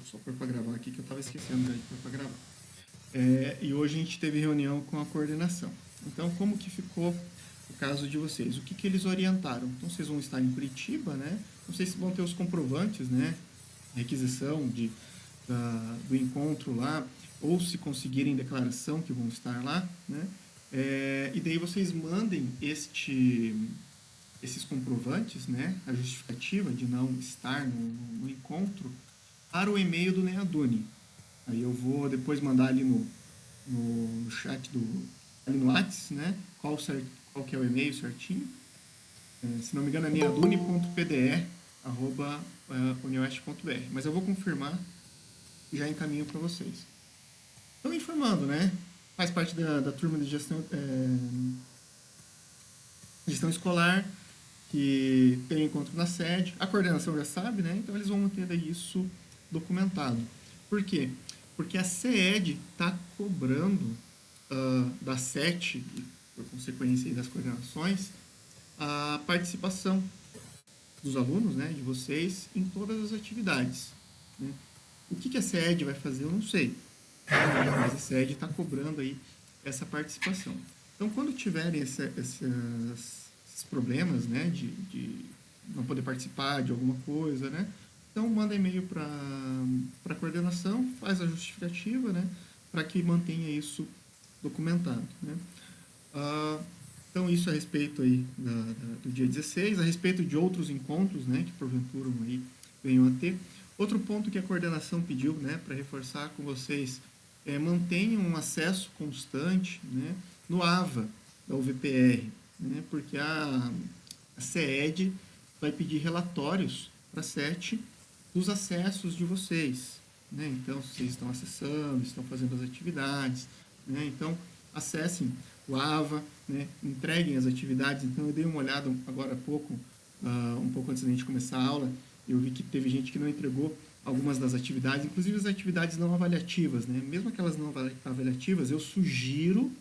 Só pôr para gravar aqui que eu estava esquecendo de pôr para gravar. E hoje a gente teve reunião com a coordenação. Então, como que ficou o caso de vocês? O que, que eles orientaram? Então, vocês vão estar em Curitiba, né? Não sei se vão ter os comprovantes, né? Requisição do encontro lá, ou se conseguirem declaração que vão estar lá, né? E daí vocês mandem esses comprovantes, né? A justificativa de não estar no encontro para o e-mail do Neaduni. Aí eu vou depois mandar ali no chat ali no WhatsApp, né? Qual que é o e-mail certinho. Se não me engano é neaduni.pde@unioeste.br. Mas eu vou confirmar e já encaminho para vocês. Então, informando, né? Faz parte da turma de gestão escolar, que tem encontro na sede. A coordenação já sabe, né? Então eles vão manter isso documentado. Por quê? Porque a CED está cobrando da SET, e por consequência das coordenações, a participação dos alunos, né, de vocês, em todas as atividades. Né? O que a SED vai fazer, eu não sei. Mas a SED está cobrando aí essa participação. Então, quando tiverem esses problemas, né, de não poder participar de alguma coisa, né, então manda e-mail para a coordenação, faz a justificativa, né, para que mantenha isso documentado, né. Então, isso a respeito aí do dia 16, a respeito de outros encontros, né, que porventura aí venham a ter. Outro ponto que a coordenação pediu, né, para reforçar com vocês, mantenham um acesso constante, né, no AVA da UVPR, né, porque a CED vai pedir relatórios para a SET dos acessos de vocês. Né? Então, se vocês estão acessando, estão fazendo as atividades. Né? Então, acessem o AVA, né? Entreguem as atividades. Então, eu dei uma olhada agora há pouco, um pouco antes da gente começar a aula, eu vi que teve gente que não entregou algumas das atividades, inclusive as atividades não avaliativas. Né? Mesmo aquelas não avaliativas, eu sugiro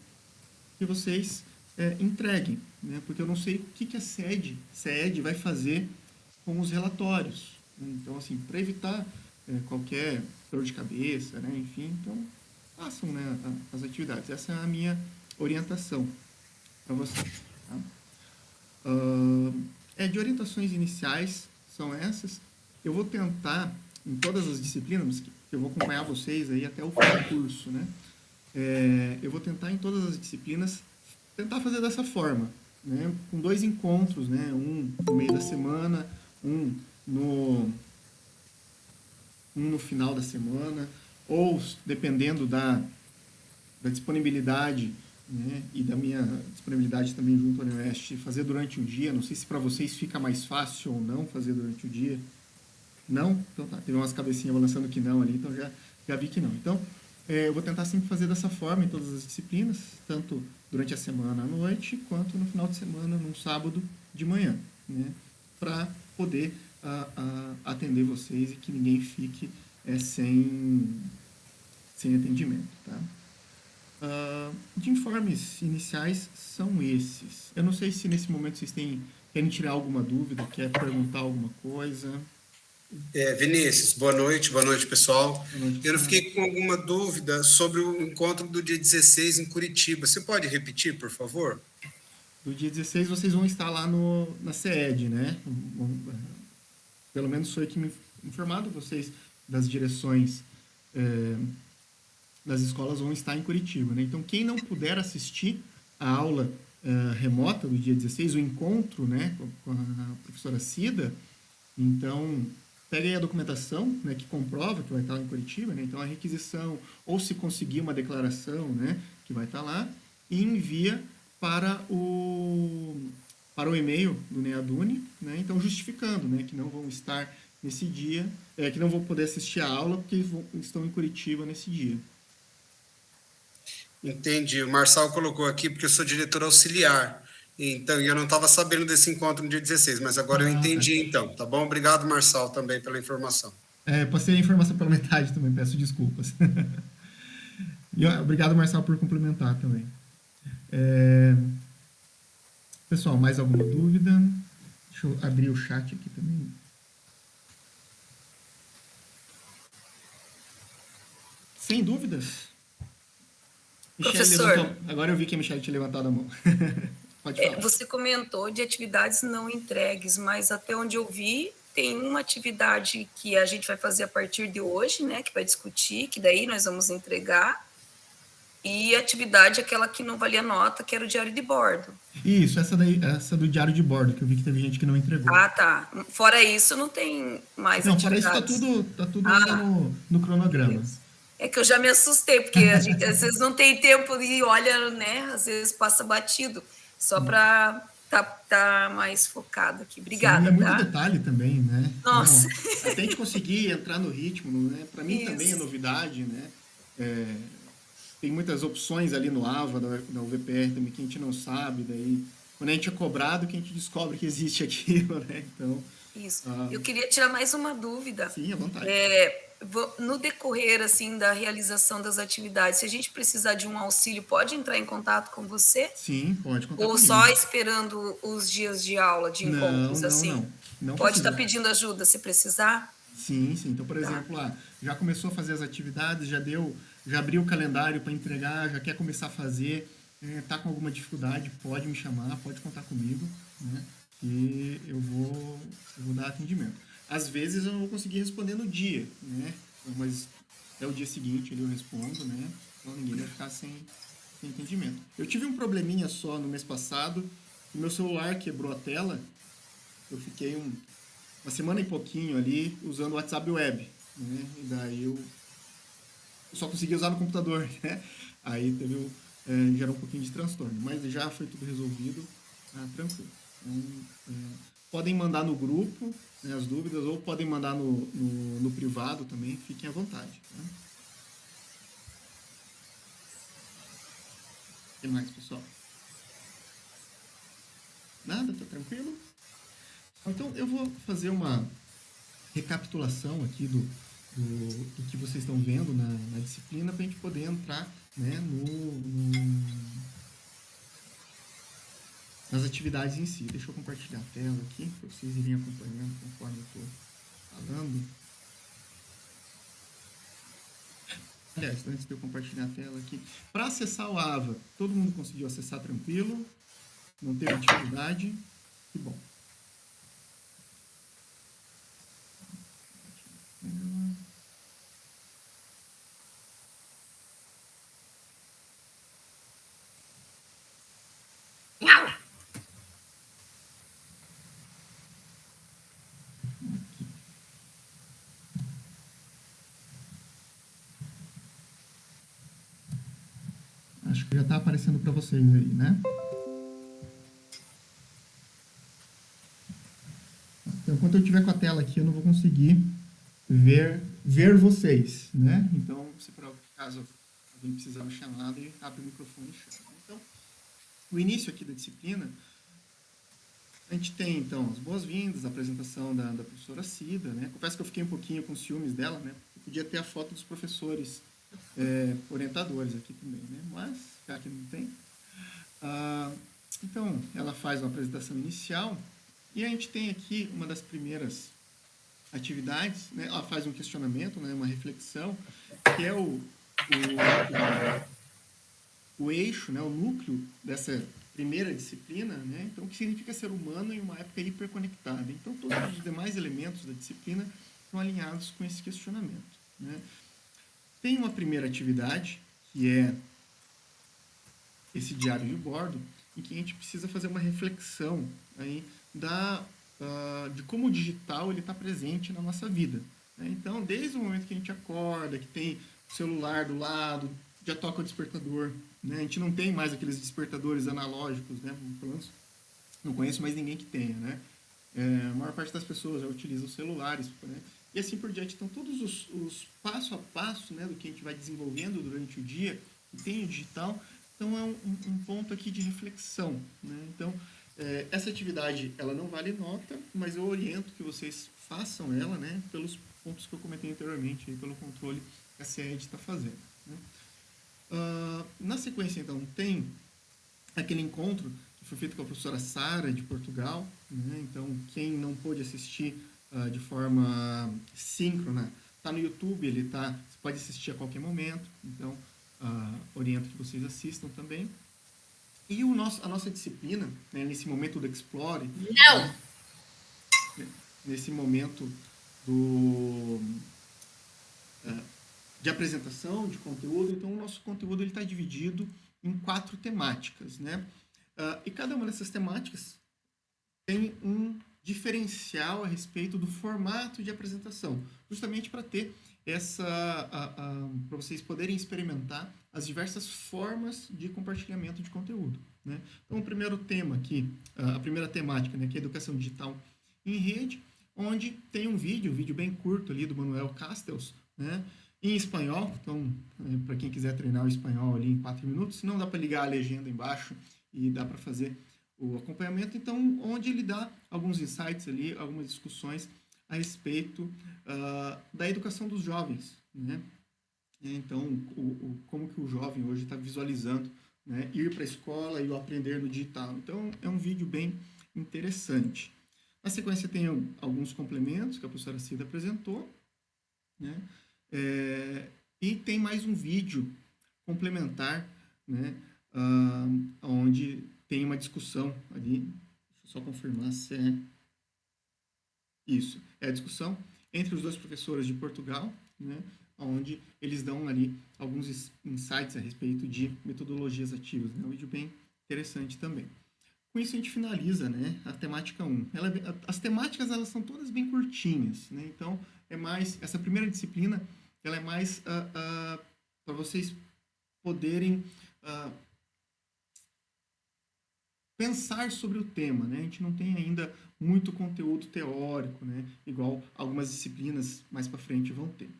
que vocês entreguem, né? Porque eu não sei o que a SED vai fazer com os relatórios. Né? Então, assim, para evitar qualquer dor de cabeça, né? Enfim, então façam, né, as atividades. Essa é a minha orientação para vocês. Tá? De orientações iniciais são essas. Eu vou tentar, em todas as disciplinas, que eu vou acompanhar vocês aí até o fim do curso, né? Eu vou tentar em todas as disciplinas tentar fazer dessa forma, né? Com 2 encontros, né? Um no meio da semana, um no final da semana, ou dependendo da disponibilidade, né? E da minha disponibilidade também junto ao Unioeste, fazer durante o dia. Não sei se para vocês fica mais fácil ou não fazer durante o dia. Não? Então tá, teve umas cabecinhas balançando que não ali, então já vi que não. Então, eu vou tentar sempre fazer dessa forma em todas as disciplinas, tanto durante a semana à noite, quanto no final de semana, num sábado de manhã, né? Para poder atender vocês e que ninguém fique sem atendimento, tá? De informes iniciais são esses. Eu não sei se nesse momento vocês querem tirar alguma dúvida, quer perguntar alguma coisa. Vinícius, boa noite, pessoal. Boa noite, Eu pessoal. fiquei com alguma dúvida sobre o encontro do dia 16 em Curitiba. Você pode repetir, por favor? Do dia 16 vocês vão estar lá na SED, né? Pelo menos foi que me informado, vocês das direções das escolas vão estar em Curitiba, né? Então, quem não puder assistir a aula remota do dia 16, o encontro, né, com a professora Cida, então pega aí a documentação, né, que comprova que vai estar lá em Curitiba, né? Então a requisição, ou se conseguir uma declaração, né, que vai estar lá, e envia para o e-mail do Neaduni, né? Então justificando, né, que não vão estar nesse dia, que não vão poder assistir a aula porque estão em Curitiba nesse dia. Entendi. O Marçal colocou aqui porque eu sou diretor auxiliar. Então, eu não estava sabendo desse encontro no dia 16, mas agora eu entendi, então. Tá bom? Obrigado, Marçal, também pela informação. Passei a informação pela metade também, peço desculpas. E obrigado, Marcelo, por complementar também. Pessoal, mais alguma dúvida? Deixa eu abrir o chat aqui também. Sem dúvidas. Michele Professor, levantou. Agora eu vi que a Michele tinha levantado a mão. Pode falar. você comentou de atividades não entregues, mas até onde eu vi, tem uma atividade que a gente vai fazer a partir de hoje, né? Que vai discutir, que daí nós vamos entregar. E a atividade, aquela que não valia nota, que era o diário de bordo. Isso, essa do diário de bordo, que eu vi que teve gente que não entregou. Ah, tá. Fora isso, não tem mais Não, para isso atividades. tá tudo ainda no cronograma. Deus. É que eu já me assustei, porque a gente às vezes não tem tempo e olha, né? Às vezes passa batido, só para tá mais focado aqui. Obrigada, Sim, é muito tá? detalhe também, né? Nossa. Então, até a gente conseguir entrar no ritmo, né? Para mim também é Isso. novidade, né? Tem muitas opções ali no AVA, da UVPR também, que a gente não sabe, daí quando a gente é cobrado que a gente descobre que existe aquilo, né? Então, Isso. Eu queria tirar mais uma dúvida. sim, à vontade. No decorrer, assim, da realização das atividades, se a gente precisar de um auxílio, pode entrar em contato com você? Sim, pode contar Ou comigo. só esperando os dias de aula, de encontros, assim? Não Pode precisa. estar pedindo ajuda se precisar? Sim. Então, por exemplo, já começou a fazer as atividades, já abriu o calendário para entregar, já quer começar a fazer, tá com alguma dificuldade, pode me chamar, pode contar comigo, né? E eu vou dar atendimento. Às vezes eu não vou conseguir responder no dia, né? Mas é o dia seguinte ali eu respondo, né? Então ninguém vai ficar sem entendimento. Eu tive um probleminha só no mês passado, o meu celular quebrou a tela, eu fiquei uma semana e pouquinho ali usando o WhatsApp Web, né? E daí eu só conseguia usar no computador, né? Aí gerou um pouquinho de transtorno, mas já foi tudo resolvido, tranquilo. Então, podem mandar no grupo, né, as dúvidas, ou podem mandar no privado também, fiquem à vontade. Tá? O que mais, pessoal? Nada? Tá tranquilo? Então, eu vou fazer uma recapitulação aqui do que vocês estão vendo na disciplina para a gente poder entrar, né, nas atividades em si. Deixa eu compartilhar a tela aqui para vocês irem acompanhando conforme eu estou falando. Aliás, antes de eu compartilhar a tela aqui, para acessar o AVA, todo mundo conseguiu acessar tranquilo? Não teve dificuldade? Que bom. Acho que já está aparecendo para vocês aí, né? Então, enquanto eu estiver com a tela aqui, eu não vou conseguir ver vocês, né? Então, se por acaso alguém precisar me chamar, ele abre o microfone e chama. Então, o início aqui da disciplina, a gente tem, então, as boas-vindas, a apresentação da professora Cida, né? Confesso que eu fiquei um pouquinho com ciúmes dela, né? Eu podia ter a foto dos professores orientadores aqui também, né? Mas, já que não tem. Então, ela faz uma apresentação inicial e a gente tem aqui uma das primeiras atividades, né? Ela faz um questionamento, né? Uma reflexão, que é o eixo, né? O núcleo dessa primeira disciplina, né? Então, o que significa ser humano em uma época hiperconectada. Então, todos os demais elementos da disciplina estão alinhados com esse questionamento, né? Tem uma primeira atividade, que é esse diário de bordo, em que a gente precisa fazer uma reflexão aí de como o digital está presente na nossa vida, né? Então, desde o momento que a gente acorda, que tem o celular do lado, já toca o despertador, né? A gente não tem mais aqueles despertadores analógicos, né? Pelo menos não conheço mais ninguém que tenha, né? A maior parte das pessoas já utiliza os celulares, né? E assim por diante. Então, todos os passo a passo, né, do que a gente vai desenvolvendo durante o dia, que tem o digital, então é um ponto aqui de reflexão, né? Então, essa atividade, ela não vale nota, mas eu oriento que vocês façam ela, né, pelos pontos que eu comentei anteriormente, aí, pelo controle que a CED está fazendo, né? Na sequência, então, tem aquele encontro que foi feito com a professora Sara, de Portugal, né? Então, quem não pôde assistir de forma síncrona Tá no YouTube, você pode assistir a qualquer momento, então oriento que vocês assistam também. E a nossa disciplina, né, nesse momento do Explore, Não! nesse momento do, de apresentação de conteúdo, então o nosso conteúdo está dividido em 4 temáticas, né? E cada uma dessas temáticas tem um diferencial a respeito do formato de apresentação, justamente para ter para vocês poderem experimentar as diversas formas de compartilhamento de conteúdo, né? Então, o primeiro tema aqui, a primeira temática, né, que é educação digital em rede, onde tem um vídeo bem curto ali do Manuel Castells, né, em espanhol. Então, para quem quiser treinar o espanhol ali em 4 minutos, se não dá para ligar a legenda embaixo e dá para fazer o acompanhamento, então, onde ele dá alguns insights ali, algumas discussões a respeito da educação dos jovens, né? Então, como que o jovem hoje está visualizando, né, ir para a escola e o aprender no digital. Então, é um vídeo bem interessante. Na sequência, tem alguns complementos que a professora Cida apresentou, né? E tem mais um vídeo complementar, né, onde tem uma discussão ali. Deixa eu só confirmar se é isso. É a discussão entre os 2 professores de Portugal, né, onde eles dão ali alguns insights a respeito de metodologias ativas. É um vídeo bem interessante também. Com isso, a gente finaliza, né, a temática 1. As temáticas, elas são todas bem curtinhas, né? Então, essa primeira disciplina, ela é mais para vocês poderem pensar sobre o tema, né? A gente não tem ainda muito conteúdo teórico, né, igual algumas disciplinas mais para frente vão ter.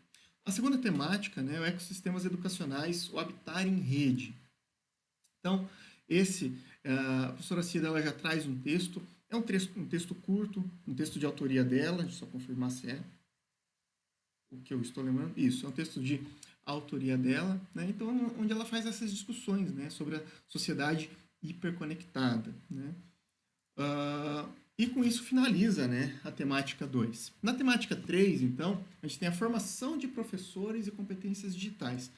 A segunda temática, né, é o ecossistemas educacionais, o habitar em rede. Então, a professora Cida, ela já traz um texto, é um texto curto, um texto de autoria dela, deixa eu só confirmar se é o que eu estou lembrando. Isso, é um texto de autoria dela, né? Então, onde ela faz essas discussões, né, sobre a sociedade hiperconectada, né? E com isso finaliza, né, a temática 2. Na temática 3, então, a gente tem a formação de professores e competências digitais.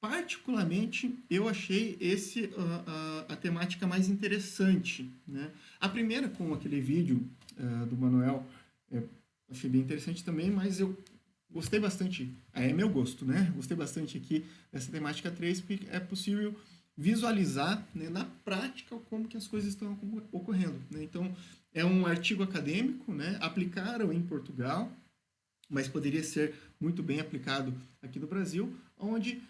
Particularmente, eu achei a temática mais interessante, né? A primeira, com aquele vídeo do Manuel, achei bem interessante também, mas eu gostei bastante, é meu gosto, né? Gostei bastante aqui dessa temática 3, porque é possível visualizar, né, na prática como que as coisas estão ocorrendo, né? Então, é um artigo acadêmico, né? Aplicaram em Portugal, mas poderia ser muito bem aplicado aqui no Brasil, onde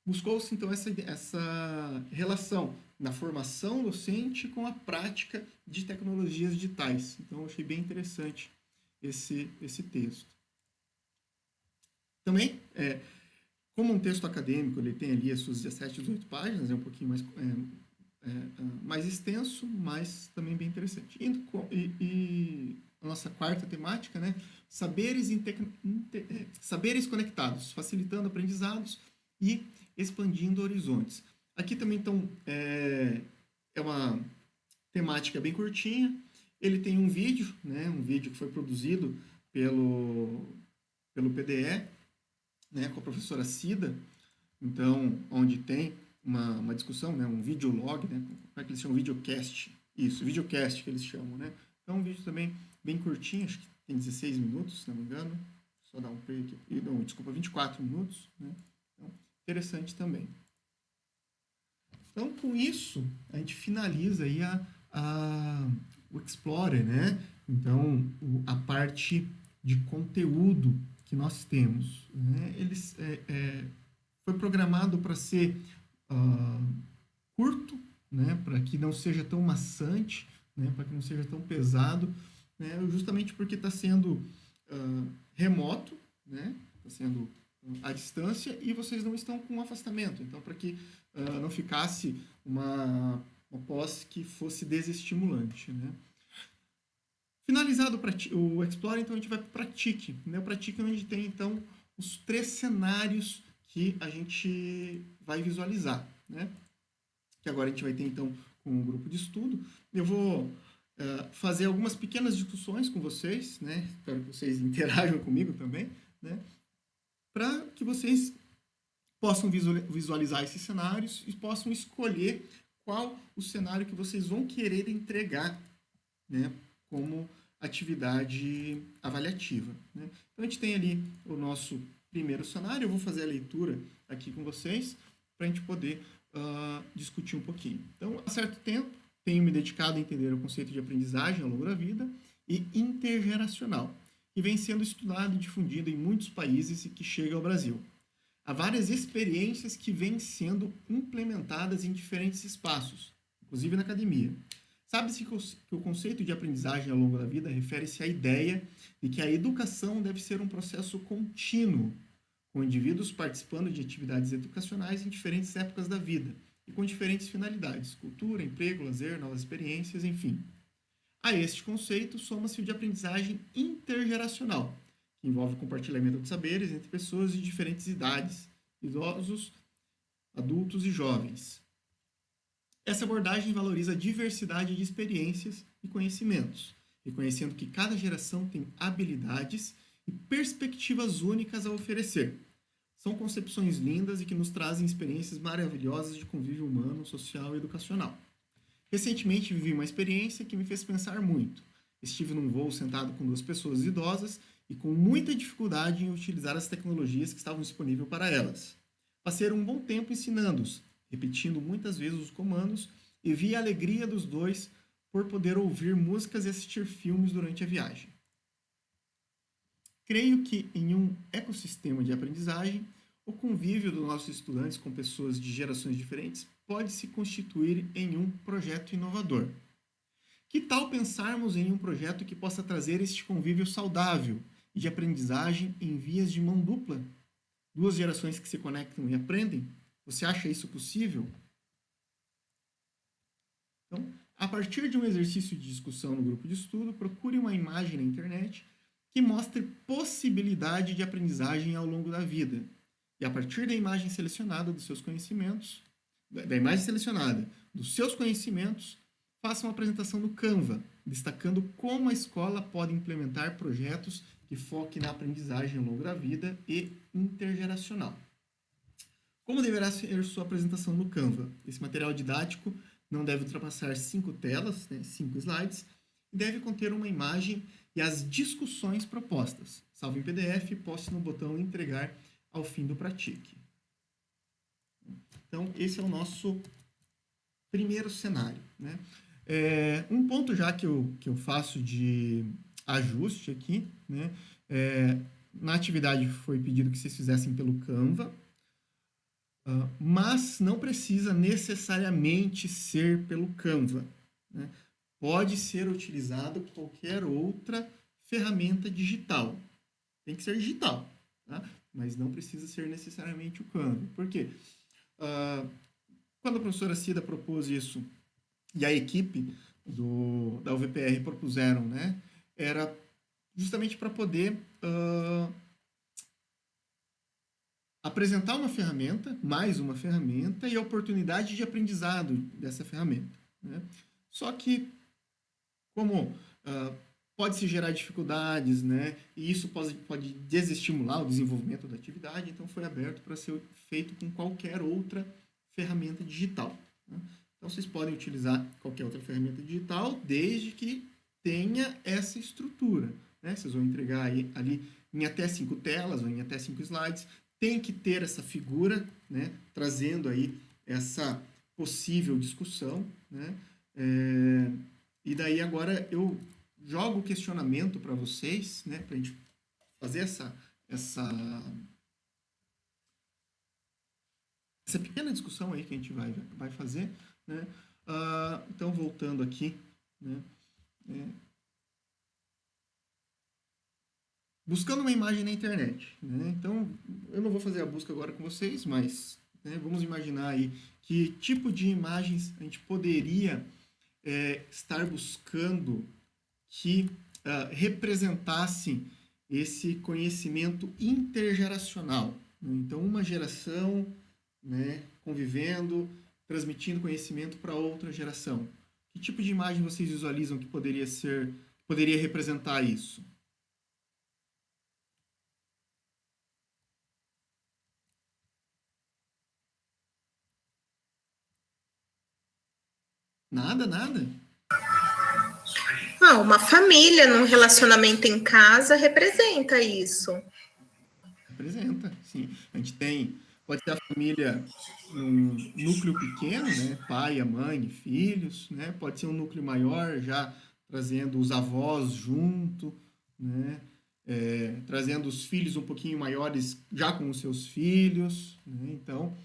buscou-se, então, essa relação na formação docente com a prática de tecnologias digitais. Então, eu achei bem interessante esse texto. Também, como um texto acadêmico, ele tem ali as suas 17, 18 páginas, é um pouquinho mais extenso, mas também bem interessante. E a nossa quarta temática, né? Saberes conectados, facilitando aprendizados e expandindo horizontes. Aqui também é uma temática bem curtinha. Ele tem um vídeo, né? Um vídeo que foi produzido pelo PDE, né? Com a professora Cida. Então, onde tem uma discussão, né? Um videolog, né? Como é que eles chamam? Videocast. Isso, videocast que eles chamam, né? Então, um vídeo também bem curtinho, acho que tem 16 minutos, se não me engano. Só dar um play aqui. Não, desculpa, 24 minutos, né? Então, interessante também. Então, com isso, a gente finaliza aí o Explorer, né? Então, a parte de conteúdo que nós temos, né? Foi programado para ser curto, né? Para que não seja tão maçante, né? Para que não seja tão pesado, né? Justamente porque está sendo remoto, né? Está sendo à distância e vocês não estão com afastamento. Então, para que não ficasse uma posse que fosse desestimulante, né? Finalizado o Explore, então a gente vai para o Pratique, né? O Pratique é onde tem, então, os 3 cenários que a gente vai visualizar, né? Que agora a gente vai ter, então, com um grupo de estudo. Eu vou fazer algumas pequenas discussões com vocês, né? Espero que vocês interajam comigo também, né? Para que vocês possam visualizar esses cenários e possam escolher qual o cenário que vocês vão querer entregar, né, como atividade avaliativa, né? Então, a gente tem ali o nosso primeiro cenário, eu vou fazer a leitura aqui com vocês para a gente poder discutir um pouquinho. Então, há certo tempo, tenho me dedicado a entender o conceito de aprendizagem ao longo da vida e intergeracional, que vem sendo estudado e difundido em muitos países e que chega ao Brasil. Há várias experiências que vêm sendo implementadas em diferentes espaços, inclusive na academia. Sabe-se que o conceito de aprendizagem ao longo da vida refere-se à ideia de que a educação deve ser um processo contínuo, com indivíduos participando de atividades educacionais em diferentes épocas da vida e com diferentes finalidades: cultura, emprego, lazer, novas experiências, enfim. A este conceito soma-se o de aprendizagem intergeracional, que envolve o compartilhamento de saberes entre pessoas de diferentes idades, idosos, adultos e jovens. Essa abordagem valoriza a diversidade de experiências e conhecimentos, reconhecendo que cada geração tem habilidades e perspectivas únicas a oferecer. São concepções lindas e que nos trazem experiências maravilhosas de convívio humano, social e educacional. Recentemente vivi uma experiência que me fez pensar muito. Estive num voo sentado com 2 pessoas idosas e com muita dificuldade em utilizar as tecnologias que estavam disponíveis para elas. Passei um bom tempo ensinando-os, repetindo muitas vezes os comandos, e vi a alegria dos dois por poder ouvir músicas e assistir filmes durante a viagem. Creio que em um ecossistema de aprendizagem, o convívio dos nossos estudantes com pessoas de gerações diferentes pode se constituir em um projeto inovador. Que tal pensarmos em um projeto que possa trazer este convívio saudável e de aprendizagem em vias de mão dupla? 2 gerações que se conectam e aprendem? Você acha isso possível? Então, a partir de um exercício de discussão no grupo de estudo, procure uma imagem na internet que mostre possibilidade de aprendizagem ao longo da vida. E a partir da imagem selecionada dos seus conhecimentos, faça uma apresentação no Canva, destacando como a escola pode implementar projetos que foquem na aprendizagem ao longo da vida e intergeracional. Como deverá ser sua apresentação no Canva? Esse material didático não deve ultrapassar 5 telas, 5 slides, e deve conter uma imagem e as discussões propostas. Salve em PDF e poste no botão entregar ao fim do pratique. Então, esse é o nosso primeiro cenário, né? Um ponto já que eu faço de ajuste aqui, né? Na atividade foi pedido que vocês fizessem pelo Canva, mas não precisa necessariamente ser pelo Canva, né? Pode ser utilizado qualquer outra ferramenta digital. Tem que ser digital, tá? Mas não precisa ser necessariamente o Canva. Por quê? Quando a professora Cida propôs isso e a equipe da UVPR propuseram, né, era justamente para poder apresentar uma ferramenta, mais uma ferramenta, e a oportunidade de aprendizado dessa ferramenta, né? Só que, como pode-se gerar dificuldades, né, e isso pode desestimular o desenvolvimento da atividade, então foi aberto para ser feito com qualquer outra ferramenta digital, né? Então, vocês podem utilizar qualquer outra ferramenta digital, desde que tenha essa estrutura, né? Vocês vão entregar ali em até 5 telas ou em até 5 slides. Tem que ter essa figura, né, trazendo aí essa possível discussão, né? E daí agora eu jogo o questionamento para vocês, né, para a gente fazer essa pequena discussão aí que a gente vai fazer, né? Então, voltando aqui, né, buscando uma imagem na internet, né? Então, eu não vou fazer a busca agora com vocês, mas, né, vamos imaginar aí que tipo de imagens a gente poderia estar buscando que representasse esse conhecimento intergeracional, né? Então, uma geração, né, convivendo, transmitindo conhecimento para outra geração. Que tipo de imagem vocês visualizam que poderia representar isso? Nada, nada? Uma família num relacionamento em casa representa isso. Representa, sim. A gente pode ter a família num núcleo pequeno, né? Pai, a mãe, filhos, né? Pode ser um núcleo maior, já trazendo os avós junto, né? Trazendo os filhos um pouquinho maiores já com os seus filhos, né? Então,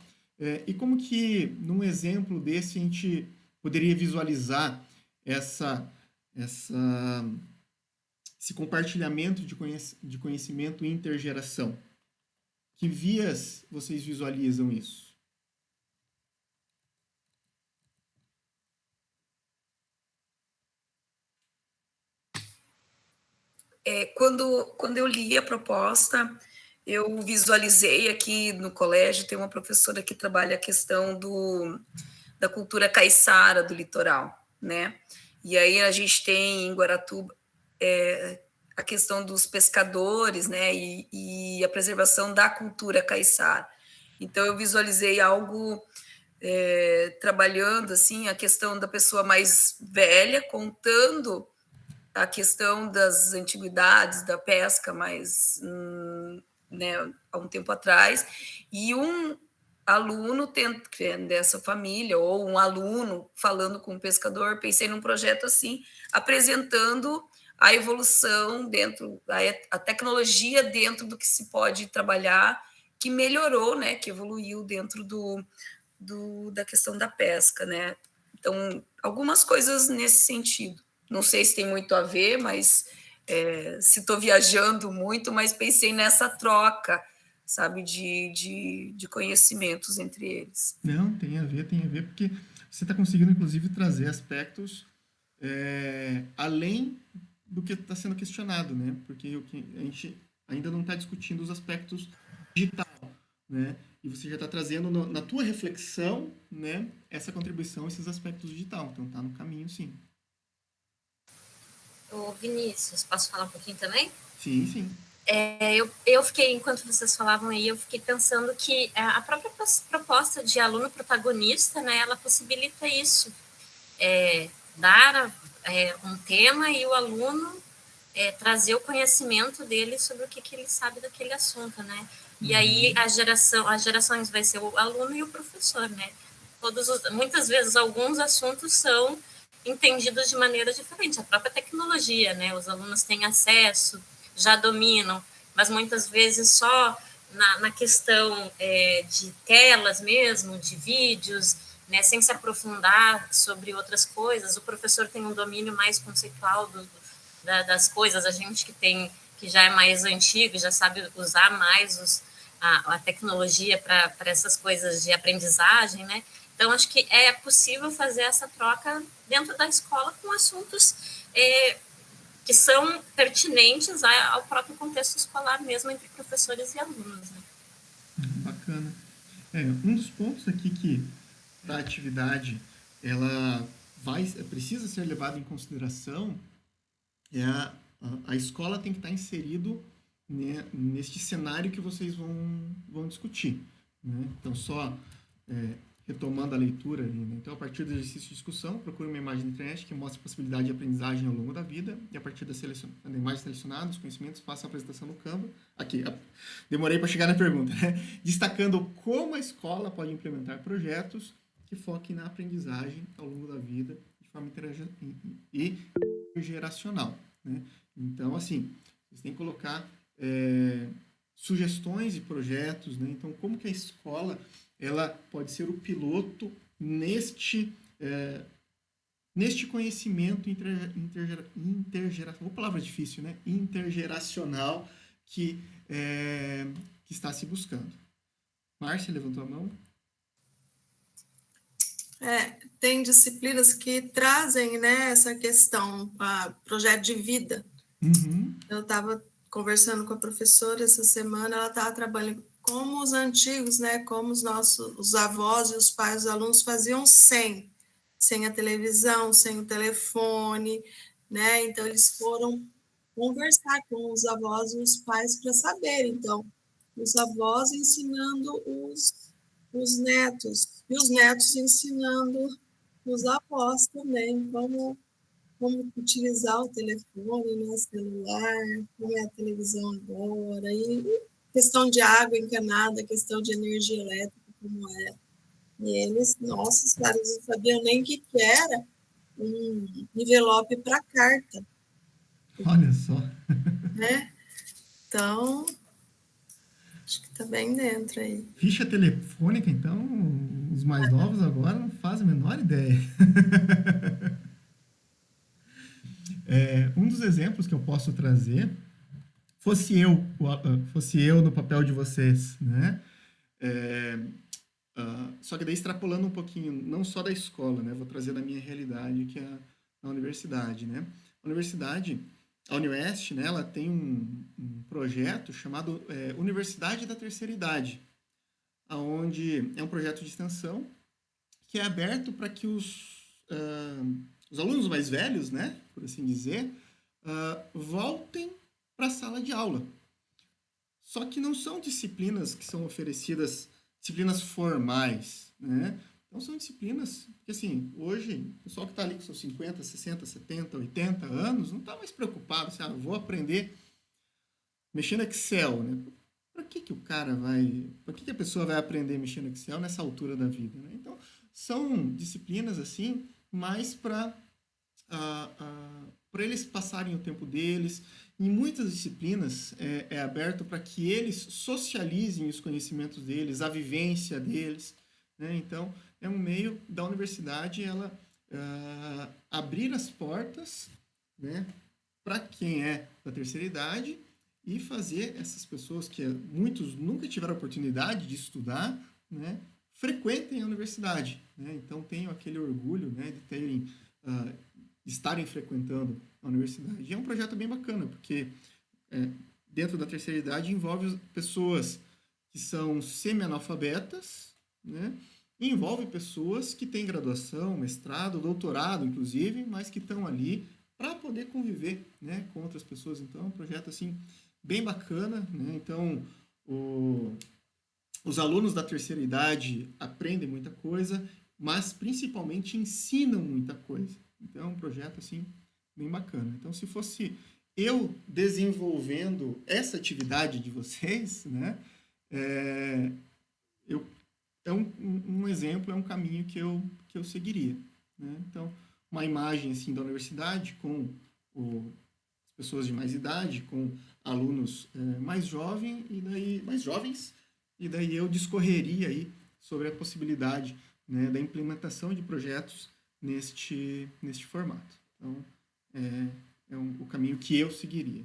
e como que num exemplo desse a gente poderia visualizar esse compartilhamento de conhecimento intergeração? Que vias vocês visualizam isso? Quando eu li a proposta, eu visualizei aqui no colégio, tem uma professora que trabalha a questão da cultura caiçara do litoral, né? E aí a gente tem em Guaratuba a questão dos pescadores, né? E a preservação da cultura caiçara. Então eu visualizei algo trabalhando assim a questão da pessoa mais velha contando a questão das antiguidades da pesca, mais né, há um tempo atrás, e um aluno dessa família, ou um aluno falando com um pescador, pensei num projeto assim, apresentando a evolução dentro, a tecnologia dentro do que se pode trabalhar, que melhorou, né, que evoluiu dentro da questão da pesca, né? Então, algumas coisas nesse sentido. Não sei se tem muito a ver, mas se estou viajando muito, mas pensei nessa troca, sabe, de conhecimentos entre eles. Não, tem a ver, porque você está conseguindo, inclusive, trazer aspectos além do que está sendo questionado, né? Porque a gente ainda não está discutindo os aspectos digital, né? E você já está trazendo na tua reflexão, né, essa contribuição, esses aspectos digital. Então, está no caminho, sim. Ô, Vinícius, posso falar um pouquinho também? Sim, sim. Eu fiquei, enquanto vocês falavam aí, eu fiquei pensando que a própria proposta de aluno protagonista, né, ela possibilita isso, dar um tema e o aluno trazer o conhecimento dele sobre o que ele sabe daquele assunto, né? E aí as gerações vai ser o aluno e o professor, né? Muitas vezes alguns assuntos são entendidos de maneira diferente. A própria tecnologia, né? Os alunos têm acesso, já dominam, mas muitas vezes só na questão de telas mesmo, de vídeos, né? Sem se aprofundar sobre outras coisas. O professor tem um domínio mais conceitual das coisas. A gente que já é mais antigo, já sabe usar mais a tecnologia para essas coisas de aprendizagem, né? Então, acho que é possível fazer essa troca dentro da escola com assuntos que são pertinentes ao próprio contexto escolar mesmo, entre professores e alunos, né? Bacana. Um dos pontos aqui que a atividade ela precisa ser levada em consideração a escola tem que estar inserido, né, neste cenário que vocês vão discutir, né? Então, só retomando a leitura, né? Então, a partir do exercício de discussão, procure uma imagem na internet que mostre a possibilidade de aprendizagem ao longo da vida, e a partir da imagem selecionada, os conhecimentos, faça a apresentação no Canva. Aqui, demorei para chegar na pergunta, né? Destacando como a escola pode implementar projetos que foquem na aprendizagem ao longo da vida de forma intergeracional, né? Então, assim, vocês têm que colocar sugestões de projetos, né? Então, como que a escola ela pode ser o piloto neste conhecimento intergeracional, uma palavra difícil, né? Intergeracional que está se buscando. Márcia levantou a mão. Tem disciplinas que trazem, né, essa questão, projeto de vida. Uhum. Eu estava conversando com a professora essa semana, ela estava trabalhando como os antigos, né, como os avós e os pais dos alunos faziam sem, sem a televisão, sem o telefone, né? Então, eles foram conversar com os avós e os pais para saber. Então, os avós ensinando os netos, e os netos ensinando os avós também como utilizar o telefone, né, celular, como é a televisão agora, e questão de água encanada, questão de energia elétrica, como é. E eles, nossa, os caras não sabiam nem o que era um envelope para carta. Olha só. Né? Então, acho que está bem dentro aí. Ficha telefônica, então, os mais novos agora não fazem a menor ideia. Um dos exemplos que eu posso trazer, fosse eu no papel de vocês, né? Só que daí extrapolando um pouquinho, não só da escola, né? Vou trazer da minha realidade, que é a universidade, né? A Unioeste, né? Ela tem um projeto chamado Universidade da Terceira Idade, onde é um projeto de extensão que é aberto para que os alunos mais velhos, né? Por assim dizer, voltem para a sala de aula. Só que não são disciplinas que são oferecidas, disciplinas formais, né? Então, são disciplinas que, assim, hoje, o pessoal que está ali com seus 50, 60, 70, 80 anos, não está mais preocupado, assim, vou aprender mexer no Excel, né? Para que o cara vai... Para que a pessoa vai aprender a mexer no Excel nessa altura da vida, né? Então, são disciplinas, assim, mais para eles passarem o tempo deles. Em muitas disciplinas é aberto para que eles socializem os conhecimentos deles, a vivência deles, né? Então, é um meio da universidade ela abrir as portas, né, para quem é da terceira idade e fazer essas pessoas que muitos nunca tiveram a oportunidade de estudar, né, frequentem a universidade, né? Então, tenham aquele orgulho, né, de estarem frequentando a universidade. E é um projeto bem bacana, porque dentro da terceira idade envolve pessoas que são semi-analfabetas, né? E envolve pessoas que têm graduação, mestrado, doutorado, inclusive, mas que estão ali para poder conviver, né, com outras pessoas. Então, é um projeto assim, bem bacana, né? Então, os alunos da terceira idade aprendem muita coisa, mas principalmente ensinam muita coisa. Então, é um projeto assim, bem bacana. Então, se fosse eu desenvolvendo essa atividade de vocês, né, um exemplo, é um caminho que eu seguiria, né? Então, uma imagem assim da universidade com as pessoas de mais idade, com alunos mais jovens, e daí eu discorreria aí sobre a possibilidade, né, da implementação de projetos neste formato. Então, o caminho que eu seguiria.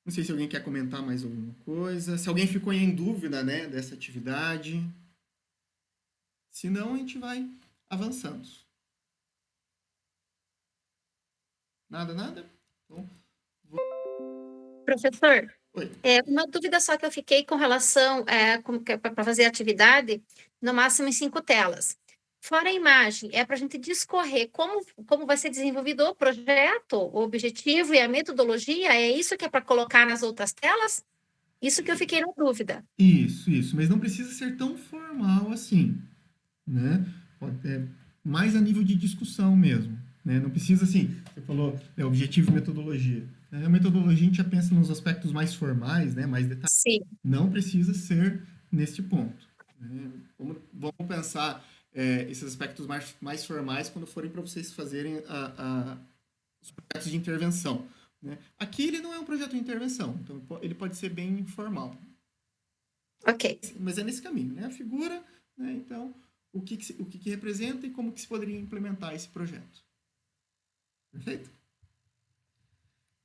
Não sei se alguém quer comentar mais alguma coisa. Se alguém ficou em dúvida, né, dessa atividade. Se não, a gente vai avançando. Nada? Então, Professor, Oi. Uma dúvida só que eu fiquei com relação para fazer a atividade, no máximo em 5 telas. Fora a imagem, é para a gente discorrer como vai ser desenvolvido o projeto, o objetivo e a metodologia, é isso que é para colocar nas outras telas? Isso que eu fiquei na dúvida. Isso. Mas não precisa ser tão formal assim, né? Mais a nível de discussão mesmo, né? Não precisa, assim, você falou, objetivo e metodologia. A metodologia a gente já pensa nos aspectos mais formais, né? Mais detalhados. Sim. Não precisa ser neste ponto, né? Vamos pensar esses aspectos mais formais quando forem para vocês fazerem os projetos de intervenção, né? Aqui ele não é um projeto de intervenção, então ele pode ser bem informal. Ok. Mas é nesse caminho, né? A figura, né? Então, o que representa e como que se poderia implementar esse projeto. Perfeito?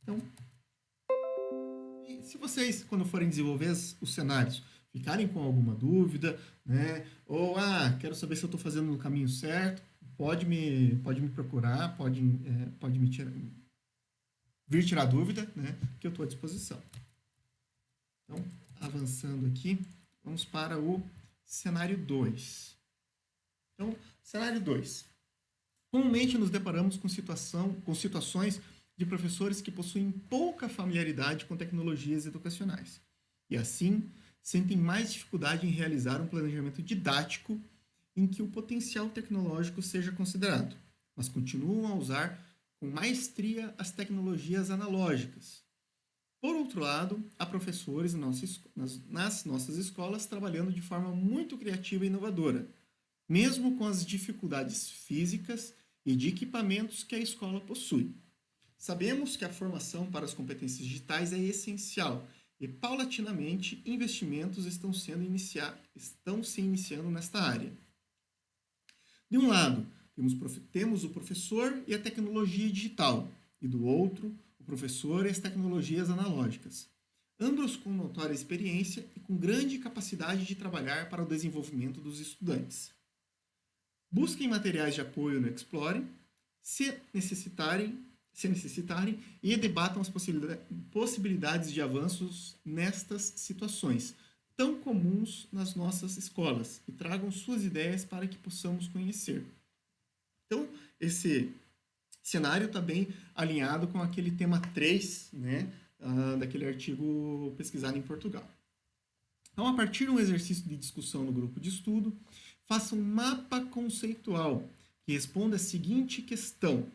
Então, se vocês, quando forem desenvolver os cenários, ficarem com alguma dúvida, né? Ou, quero saber se eu estou fazendo no caminho certo, pode me procurar, pode me vir tirar dúvida, né? Que eu estou à disposição. Então, avançando aqui, vamos para o cenário 2. Então, cenário 2. Comumente nos deparamos com situações de professores que possuem pouca familiaridade com tecnologias educacionais e, assim, sentem mais dificuldade em realizar um planejamento didático em que o potencial tecnológico seja considerado, mas continuam a usar com maestria as tecnologias analógicas. Por outro lado, há professores nas nossas escolas trabalhando de forma muito criativa e inovadora, mesmo com as dificuldades físicas e de equipamentos que a escola possui. Sabemos que a formação para as competências digitais é essencial e, paulatinamente, investimentos estão se iniciando nesta área. De um lado, temos o professor e a tecnologia digital, e do outro, o professor e as tecnologias analógicas, ambos com notória experiência e com grande capacidade de trabalhar para o desenvolvimento dos estudantes. Busquem materiais de apoio no Explore, se necessitarem, e debatam as possibilidades de avanços nestas situações, tão comuns nas nossas escolas, e tragam suas ideias para que possamos conhecer. Então, esse cenário está bem alinhado com aquele tema 3, né, daquele artigo pesquisado em Portugal. Então, a partir de um exercício de discussão no grupo de estudo, faça um mapa conceitual que responda a seguinte questão: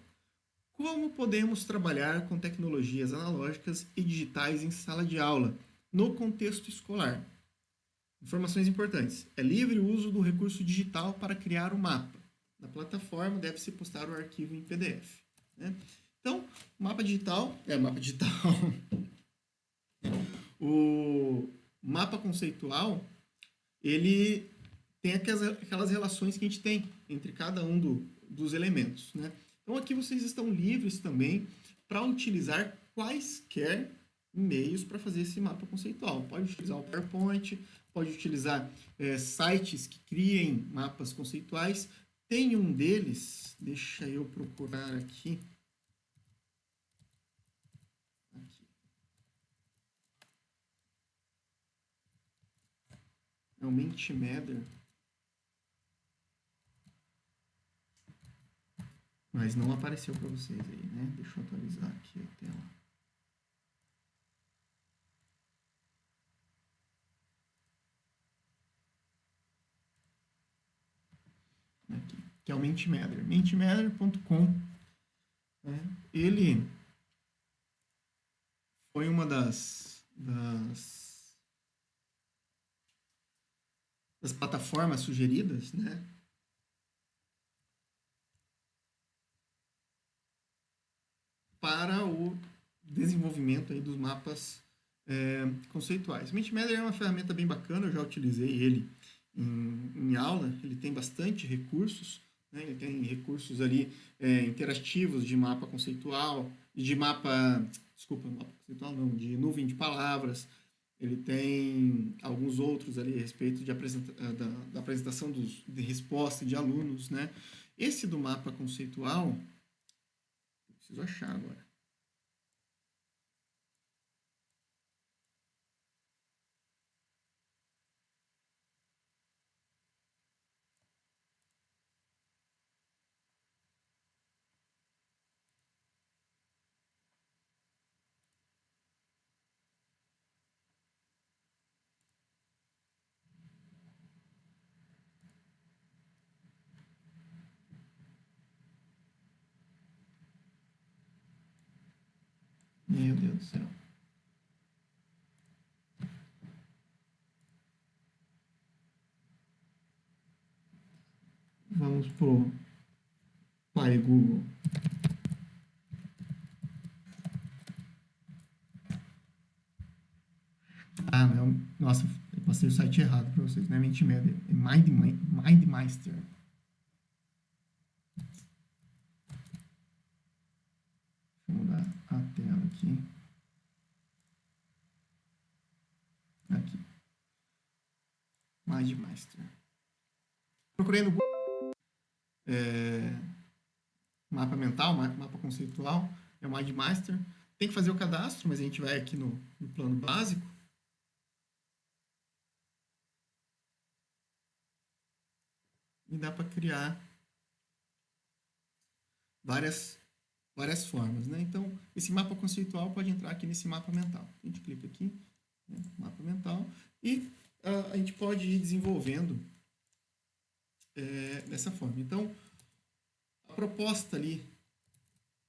como podemos trabalhar com tecnologias analógicas e digitais em sala de aula, no contexto escolar? Informações importantes. É livre o uso do recurso digital para criar o mapa. Na plataforma deve-se postar o arquivo em PDF. Né? Então, mapa digital. O mapa conceitual, ele tem aquelas relações que a gente tem entre cada um dos elementos. Né? Então, aqui vocês estão livres também para utilizar quaisquer meios para fazer esse mapa conceitual. Pode utilizar o PowerPoint, pode utilizar sites que criem mapas conceituais. Tem um deles, deixa eu procurar aqui. É o Mentimeter. Mas não apareceu para vocês aí, né? Deixa eu atualizar aqui a tela. Aqui, que é o Mentimeter. Mentimeter.com. Né? Ele foi uma das plataformas sugeridas, né? Para o desenvolvimento aí dos mapas conceituais. O Mentimeter é uma ferramenta bem bacana, eu já utilizei ele em aula, ele tem bastante recursos, né? Ele tem recursos ali interativos de mapa conceitual, mapa conceitual não, de nuvem de palavras. Ele tem alguns outros ali a respeito da apresentação de resposta de alunos, né? Esse do mapa conceitual, eu preciso achar agora. Meu Deus do céu. Vamos pro Pai Google. Ah, não. Nossa, eu passei o site errado para vocês. Não é Mentimeter, é MindMeister. Deixa eu mudar a tela aqui. Aqui. MindMeister. Procurei no Google. Mapa mental, mapa conceitual. É o MindMeister. Tem que fazer o cadastro, mas a gente vai aqui no plano básico. e dá para criar várias formas, né? Então, esse mapa conceitual pode entrar aqui nesse mapa mental. A gente clica aqui, né? Mapa mental, e a gente pode ir desenvolvendo dessa forma. Então, a proposta ali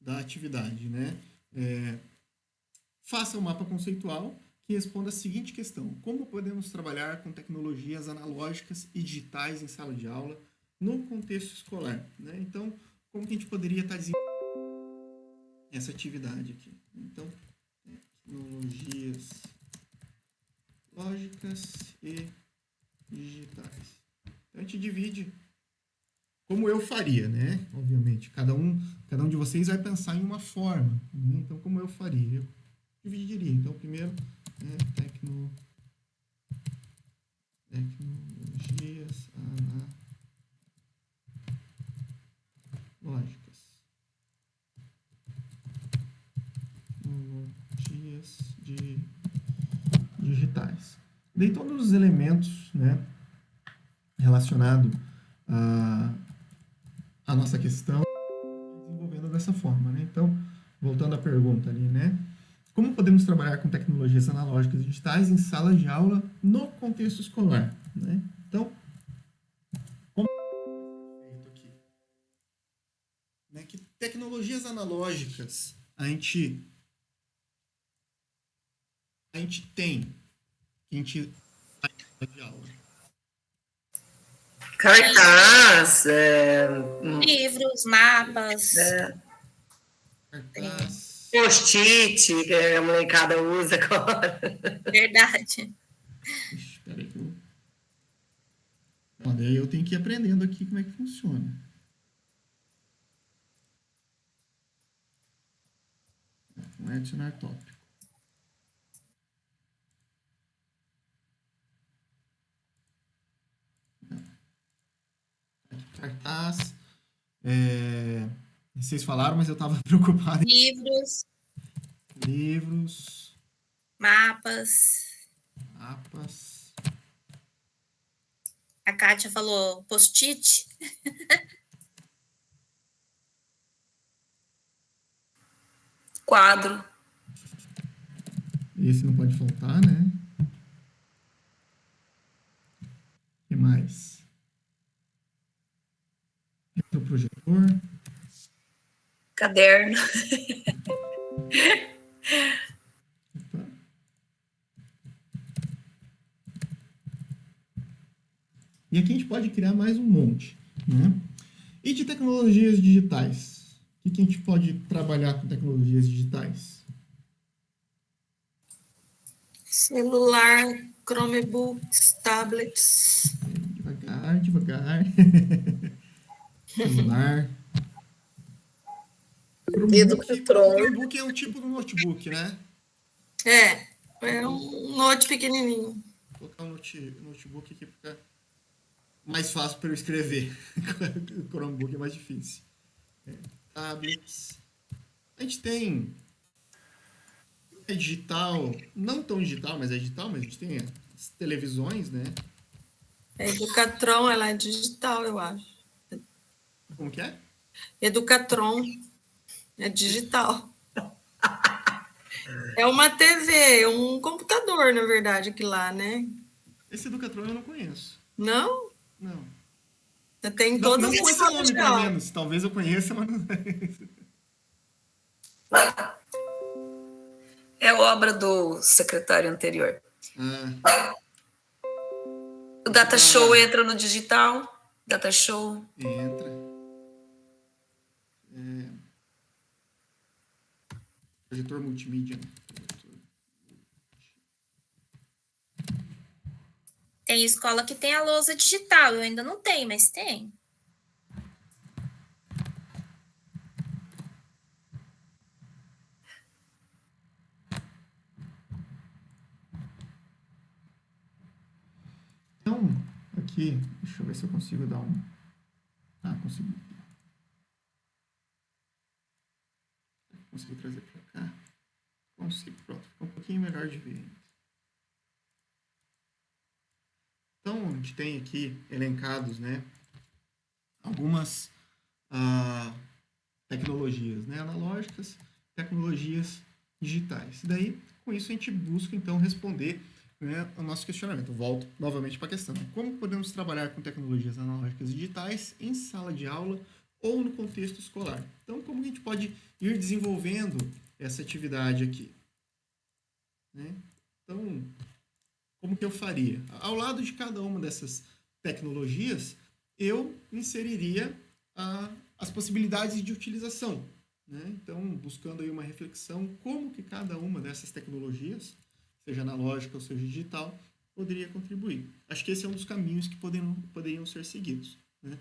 da atividade, né? Faça um mapa conceitual que responda a seguinte questão: como podemos trabalhar com tecnologias analógicas e digitais em sala de aula no contexto escolar, né? Então, como que a gente poderia estar desenvolvendo essa atividade aqui? Então, tecnologias lógicas e digitais. Então, a gente divide como eu faria, né? Obviamente, cada um de vocês vai pensar em uma forma, né? Então, como eu faria? Eu dividiria. Então, primeiro, né, tecnologias analógicas. Tecnologias digitais. Dei todos os elementos, né, relacionados à nossa questão, desenvolvendo dessa forma, né? Então, voltando à pergunta ali, né? Como podemos trabalhar com tecnologias analógicas e digitais em sala de aula no contexto escolar, né? Então, como é feito aqui? Né? Que tecnologias analógicas a gente tem, que a gente faz em sala de aula? Cartaz, Livros, mapas. Cartaz. Post-it, que a molecada usa agora. Verdade. Espera aí que eu... Daí eu tenho que ir aprendendo aqui como é que funciona. Não é adicionar tópico. Cartaz. Vocês falaram, mas eu estava preocupado. Livros. Mapas. A Kátia falou post-it. Quadro. Esse não pode faltar, né? O que mais? Retroprojetor. Caderno. Opa. E aqui a gente pode criar mais um monte, né? E de tecnologias digitais? O que a gente pode trabalhar com tecnologias digitais? Celular, Chromebooks, tablets. Devagar. Celular. Chromebook é um tipo de notebook, né? É um note pequenininho. Vou colocar um notebook aqui para ficar mais fácil para eu escrever. O Chromebook é mais difícil. Tablets. A gente tem digital, não tão digital, mas é digital, mas a gente tem as televisões, né? Educatron, ela é digital, eu acho. Como que é? Educatron é digital. É uma TV, um computador, na verdade, aqui lá, né? Esse Educatron eu não conheço. Não? Não. Tem todas não com as esse salas nome, de pelo aula. menos. Talvez eu conheça, mas não É obra do secretário anterior. O Data Show entra no digital. Data Show. Entra. Projetor multimídia, né? Tem escola que tem a lousa digital. Eu ainda não tenho, mas tem. Então, aqui, deixa eu ver se eu consigo dar um... consegui. Consegui trazer para cá. Consigo, pronto. Ficou um pouquinho melhor de ver. Então, a gente tem aqui elencados, né? algumas tecnologias, né, analógicas, tecnologias digitais. E daí, com isso, a gente busca, então, responder, né, o nosso questionamento. Eu volto novamente para a questão. Como podemos trabalhar com tecnologias analógicas e digitais em sala de aula ou no contexto escolar? Então, como a gente pode ir desenvolvendo essa atividade aqui? Né? Então, como que eu faria? Ao lado de cada uma dessas tecnologias, eu inseriria as possibilidades de utilização. Né? Então, buscando aí uma reflexão, como que cada uma dessas tecnologias, seja analógica ou seja digital, poderia contribuir. Acho que esse é um dos caminhos que poderiam ser seguidos. Né?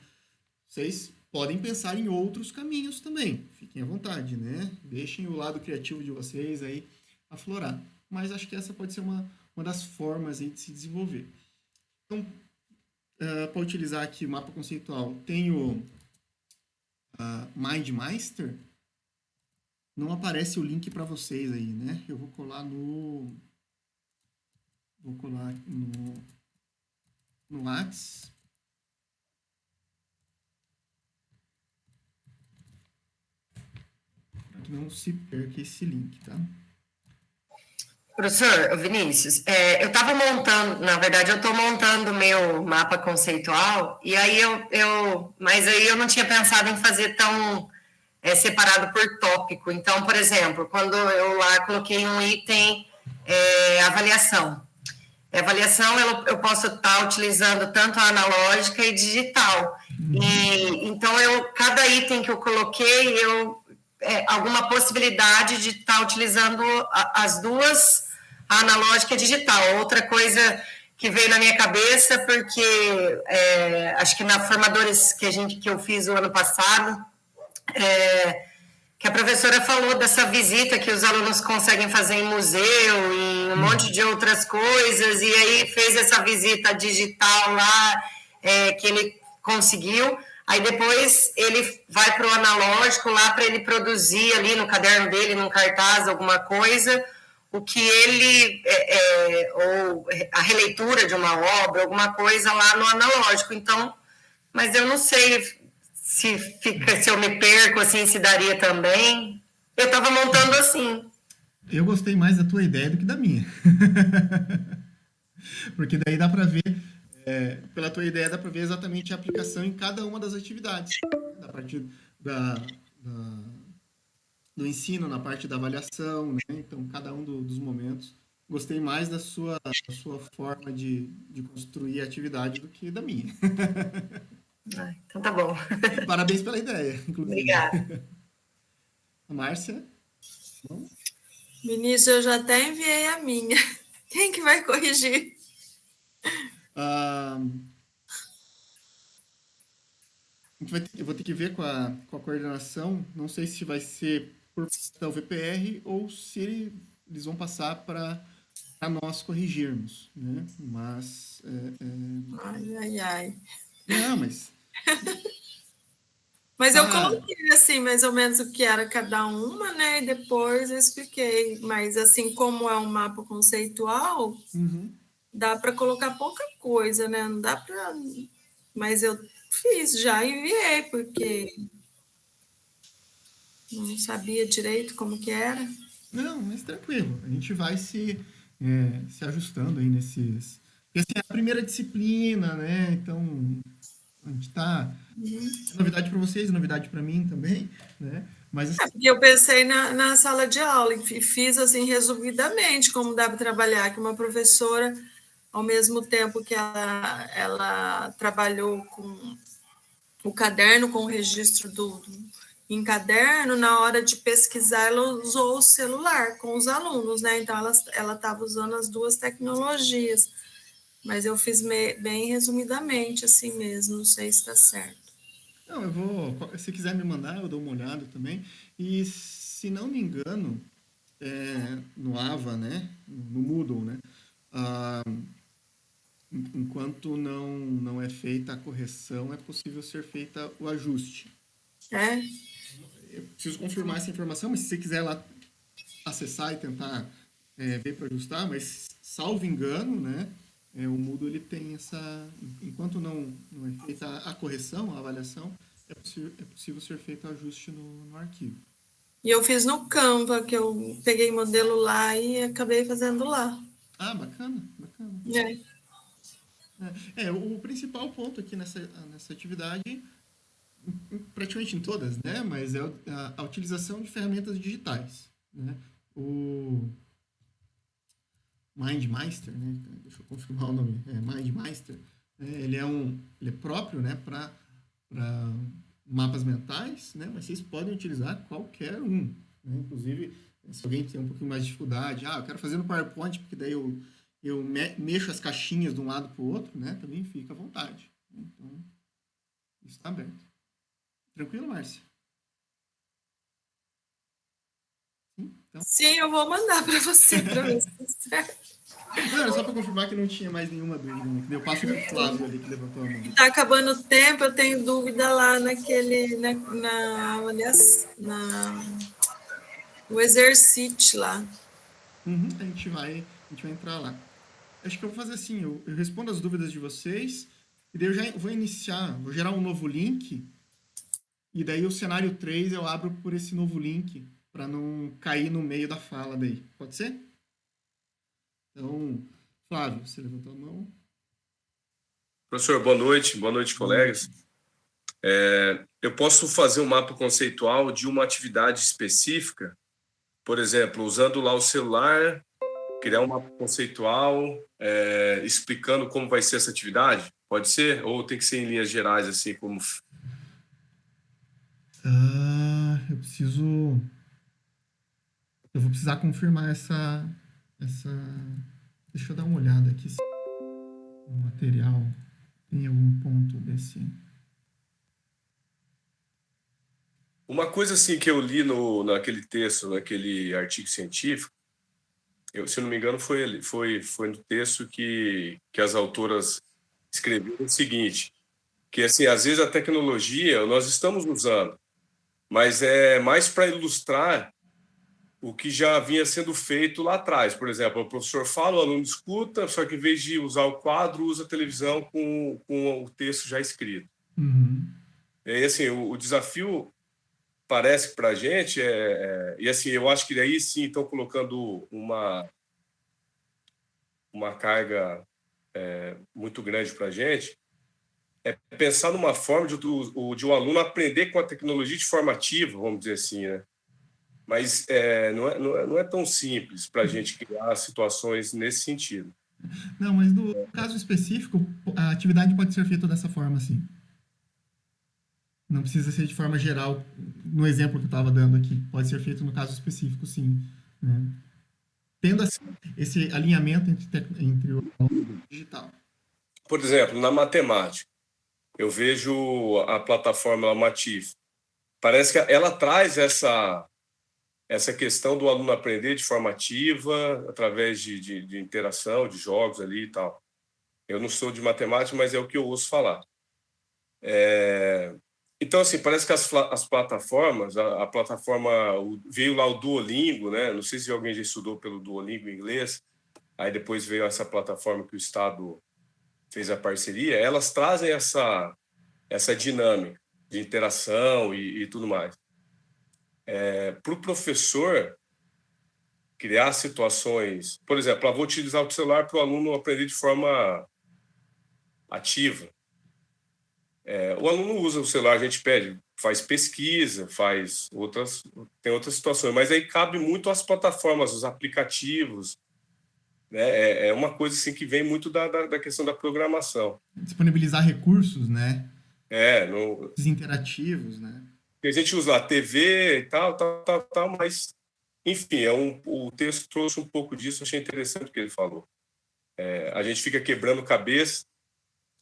Vocês podem pensar em outros caminhos também, fiquem à vontade, né? Deixem o lado criativo de vocês aí aflorar. Mas acho que essa pode ser uma das formas aí de se desenvolver. Então, para utilizar aqui o mapa conceitual, tem o MindMeister. Não aparece o link para vocês aí, né? Eu vou colar no Whats. Para que não se perca esse link, tá? Professor Vinícius, eu estava montando, na verdade, eu estou montando o meu mapa conceitual, e aí mas aí eu não tinha pensado em fazer tão separado por tópico. Então, por exemplo, quando eu lá coloquei um item avaliação. Avaliação eu posso estar utilizando tanto a analógica e digital. E então cada item que eu coloquei, alguma possibilidade de estar utilizando as duas, a analógica e a digital. Outra coisa que veio na minha cabeça, porque acho que na formadores que eu fiz o ano passado, que a professora falou dessa visita que os alunos conseguem fazer em museu, em um monte de outras coisas, e aí fez essa visita digital lá, que ele conseguiu. Aí depois ele vai para o analógico lá para ele produzir ali no caderno dele, num cartaz, alguma coisa, o que ele, ou a releitura de uma obra, alguma coisa lá no analógico. Então, mas eu não sei se eu me perco, assim, se daria também. Eu estava montando assim. Eu gostei mais da tua ideia do que da minha. Porque daí dá para ver, pela tua ideia, dá para ver exatamente a aplicação em cada uma das atividades. A partir do ensino, na parte da avaliação, né? Então, cada um dos momentos. Gostei mais da sua forma de construir a atividade do que da minha. Então tá bom. Parabéns pela ideia, inclusive. Obrigada. A Márcia? Bom? Vinícius, eu já até enviei a minha. Quem que vai corrigir? Eu vou ter que ver com a coordenação. Não sei se vai ser por parte da UVPR ou se eles vão passar para nós corrigirmos, né? Mas... Ai. Não, mas... Mas eu coloquei, assim, mais ou menos o que era cada uma, né? E depois eu expliquei. Mas, assim, como é um mapa conceitual, dá para colocar pouca coisa, né? Não dá para... Mas eu já enviei, porque não sabia direito como que era. Não, mas tranquilo. A gente vai se ajustando aí nesses... Porque, assim, é a primeira disciplina, né? Então... A gente tá... É novidade para vocês, novidade para mim também, né? Mas assim... Eu pensei na sala de aula e fiz assim resumidamente como dá para trabalhar, que uma professora, ao mesmo tempo que ela trabalhou com o caderno, com o registro em caderno, na hora de pesquisar, ela usou o celular com os alunos, né? Então, ela estava usando as duas tecnologias. Mas eu fiz bem resumidamente, assim mesmo, não sei se está certo. Não, eu vou... Se quiser me mandar, eu dou uma olhada também. E, se não me engano, no AVA, né? No Moodle, né? Enquanto não é feita a correção, é possível ser feita o ajuste. Eu preciso confirmar essa informação, mas se você quiser lá acessar e tentar ver para ajustar, mas, salvo engano, né? o Moodle ele tem enquanto não é feita a correção, a avaliação, é possível ser feito ajuste no arquivo. E eu fiz no Canva, que eu peguei modelo lá e acabei fazendo lá. Ah, bacana. O principal ponto aqui nessa atividade, praticamente em todas, né? Mas é a utilização de ferramentas digitais, né? O MindMeister, né? Deixa eu confirmar o nome. MindMeister. Ele é próprio, né? Para mapas mentais, né? Mas vocês podem utilizar qualquer um, né? Inclusive, se alguém tem um pouquinho mais de dificuldade, eu quero fazer no PowerPoint, porque daí eu mexo as caixinhas de um lado para o outro, né? Também fica à vontade. Então, isso está aberto. Tranquilo, Márcia? Então... Sim, eu vou mandar para você, para ver se tá certo. Não, era só para confirmar que não tinha mais nenhuma dúvida, né? Eu passo para o Flávio ali que levantou a mão. Está acabando o tempo, eu tenho dúvida lá no exercício lá. A gente vai entrar lá. Acho que eu vou fazer assim, eu respondo as dúvidas de vocês, e daí eu já vou gerar um novo link, e daí o cenário 3 eu abro por esse novo link, para não cair no meio da fala daí. Pode ser? Então, Flávio, você levantou a mão. Professor, boa noite, colegas. Eu posso fazer um mapa conceitual de uma atividade específica, por exemplo, usando lá o celular, criar um mapa conceitual, explicando como vai ser essa atividade? Pode ser? Ou tem que ser em linhas gerais, assim como... Eu vou precisar confirmar essa... Deixa eu dar uma olhada aqui se o material tem algum ponto desse... Uma coisa assim que eu li naquele texto, naquele artigo científico, se não me engano, foi no texto que as autoras escreveram o seguinte, que assim, às vezes a tecnologia nós estamos usando, mas é mais para ilustrar o que já vinha sendo feito lá atrás. Por exemplo, o professor fala, o aluno escuta, só que em vez de usar o quadro, usa a televisão com o texto já escrito. E assim, o desafio parece para a gente, e assim, eu acho que daí sim estão colocando uma carga muito grande para a gente, é pensar numa forma de um aluno aprender com a tecnologia de forma ativa, vamos dizer assim, né? Mas não é tão simples para a gente criar situações nesse sentido. Não, mas no caso específico, a atividade pode ser feita dessa forma, sim. Não precisa ser de forma geral, no exemplo que eu estava dando aqui. Pode ser feito no caso específico, sim. Né? Tendo assim, esse alinhamento entre o digital. Por exemplo, na matemática, eu vejo a plataforma Matif. Parece que ela traz essa questão do aluno aprender de forma ativa, através de interação, de jogos ali e tal. Eu não sou de matemática, mas é o que eu ouço falar. Então, assim, parece que as plataformas, a plataforma, veio lá o Duolingo, né? Não sei se alguém já estudou pelo Duolingo em inglês, aí depois veio essa plataforma que o Estado fez a parceria, elas trazem essa dinâmica de interação e tudo mais. Para o professor criar situações, por exemplo, vou utilizar o celular para o aluno aprender de forma ativa. O aluno usa o celular, a gente pede, faz pesquisa, tem outras situações, mas aí cabe muito às plataformas, os aplicativos, né? É uma coisa assim que vem muito da questão da programação. Disponibilizar recursos, né? Interativos, né? A gente usa a TV e tal, mas, enfim, o texto trouxe um pouco disso, achei interessante o que ele falou. A gente fica quebrando cabeça,